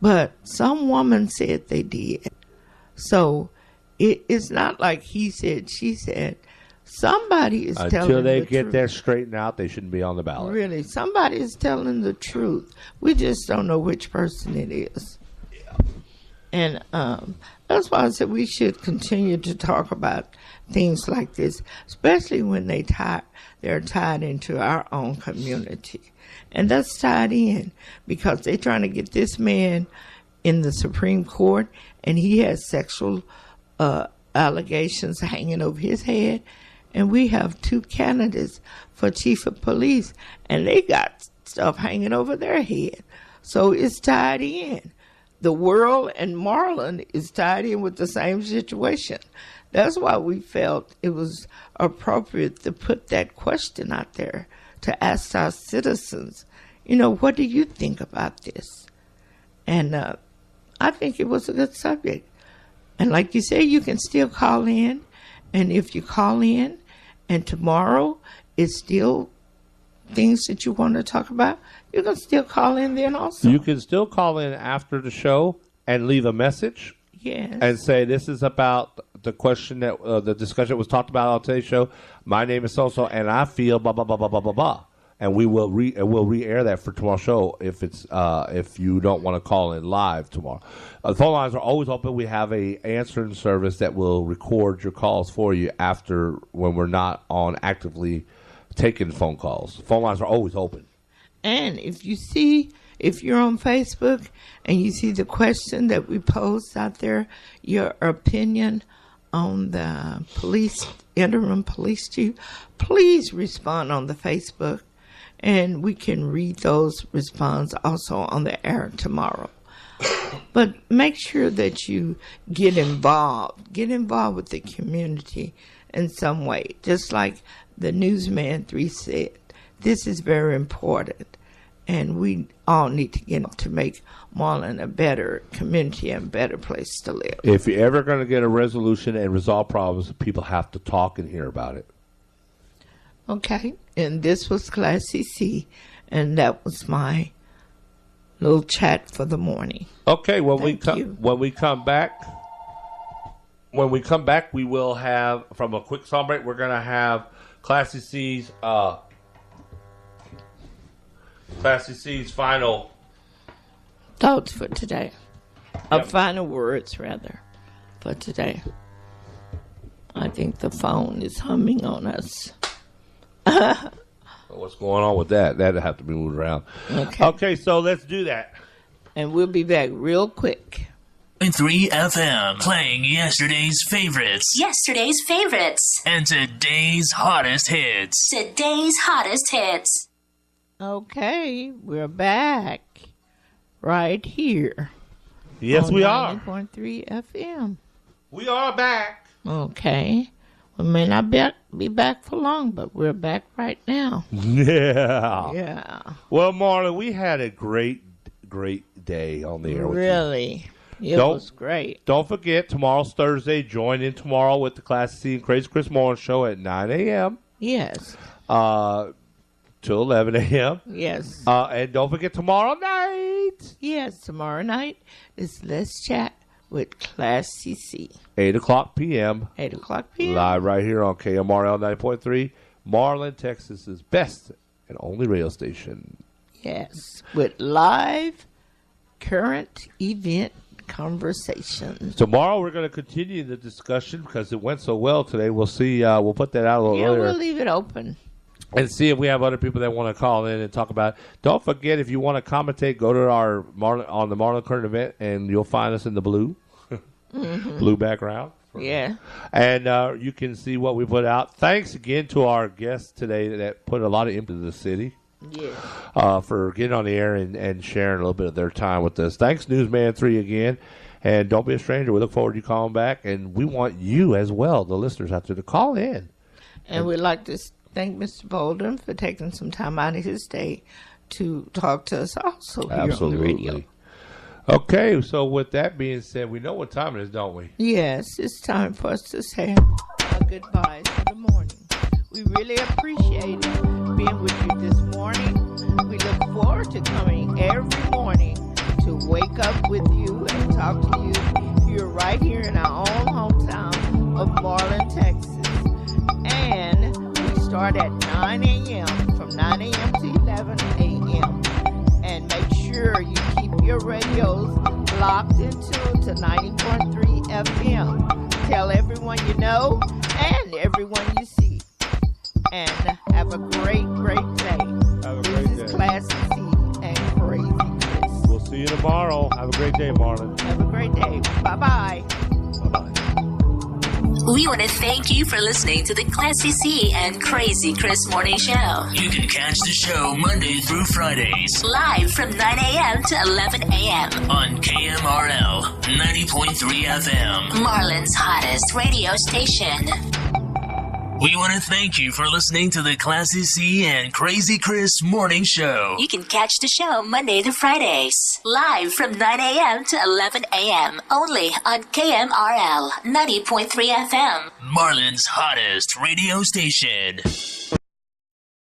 But some woman said they did. So it's not like he said, she said. Somebody is telling the truth. Until they get that straightened out, they shouldn't be on the ballot. Really, somebody is telling the truth. We just don't know which person it is. Yeah. And that's why I said we should continue to talk about things like this, especially when they're tied into our own community. And that's tied in because they're trying to get this man in the Supreme Court, and he has sexual allegations hanging over his head. And we have two candidates for chief of police, and they got stuff hanging over their head. So it's tied in. The world and Marlin is tied in with the same situation. That's why we felt it was appropriate to put that question out there to ask our citizens, what do you think about this? And I think it was a good subject. And like you say, you can still call in. And if you call in and tomorrow is still things that you want to talk about, you can still call in then also. You can still call in after the show and leave a message. Yes. And say, this is about the question that the discussion was talked about on today's show. My name is so-so, and I feel blah, blah, blah, blah, blah, blah, blah. And we'll re-air that for tomorrow's show if you don't want to call in live tomorrow. The phone lines are always open. We have a answering service that will record your calls for you after when we're not on actively taking phone calls. Phone lines are always open. And if you're on Facebook and you see the question that we post out there, your opinion on the interim police chief, please respond on the Facebook. And we can read those responses also on the air tomorrow. But make sure that you get involved. Get involved with the community in some way. Just like the Newsman 3 said, this is very important. And we all need to get up to make Marlin a better community and a better place to live. If you're ever going to get a resolution and resolve problems, people have to talk and hear about it. Okay, and this was Classy C, and that was my little chat for the morning. Okay, when we come back, we will have, from a quick song break, we're going to have Classy C's final thoughts for today. Final words, rather, for today. I think the phone is humming on us. What's going on with that? That'll have to be moved around. Okay, so let's do that. And we'll be back real quick. 3 FM, playing yesterday's favorites. Yesterday's favorites. And today's hottest hits. Today's hottest hits. Okay, we're back right here. Yes, we are. 90.3 FM. We are back. Okay. We may not be back for long, but we're back right now. Yeah. Yeah. Well, Marlin, we had a great day on the air with you. Really. It was great. Don't forget, tomorrow's Thursday. Join in tomorrow with the Classic C and Crazy Chris Morning Show at 9 a.m. Yes. Till 11 a.m. Yes. And don't forget tomorrow night. Yes, tomorrow night is Let's Chat with Classy C. 8 o'clock p.m. 8 o'clock p.m. Live right here on KMRL 90.3, Marlin, Texas's best and only radio station. Yes, with live current event conversations. Tomorrow we're going to continue the discussion because it went so well today. We'll see. We'll put that out a little earlier. We'll leave it open. And see if we have other people that want to call in and talk about it. Don't forget, if you want to commentate, go to our on the Marlin Current Event, and you'll find us in the blue. Blue background. Yeah. And you can see what we put out. Thanks again to our guests today that put a lot of into the city. Yeah. For getting on the air and sharing a little bit of their time with us. Thanks, Newsman 3 again. And don't be a stranger. We look forward to you calling back. And we want you as well, the listeners out there, to call in. And we'd like to thank Mr. Bolden for taking some time out of his day to talk to us also here on the radio. Okay, so with that being said, we know what time it is, don't we? Yes, it's time for us to say our goodbyes for the morning. We really appreciate being with you this morning. We look forward to coming every morning to wake up with you and talk to you. You're right here in our own hometown of Marlin, Texas. And we start at 9 a.m., from 9 a.m. to 11 a.m. And make sure you keep your radios locked into to 90.3 FM. Tell everyone you know and everyone you see. And have a great day. This is Classic C and Crazy Chris. We'll see you tomorrow. Have a great day, Marlin. Have a great day. Bye-bye. Bye-bye. We want to thank you for listening to the Classy C and Crazy Chris Morning Show. You can catch the show Monday through Fridays. Live from 9 a.m. to 11 a.m. on KMRL 90.3 FM. Marlin's hottest radio station. We want to thank you for listening to the Classy C and Crazy Chris Morning Show. You can catch the show Monday to Fridays. Live from 9 a.m. to 11 a.m. Only on KMRL 90.3 FM. Marlin's hottest radio station.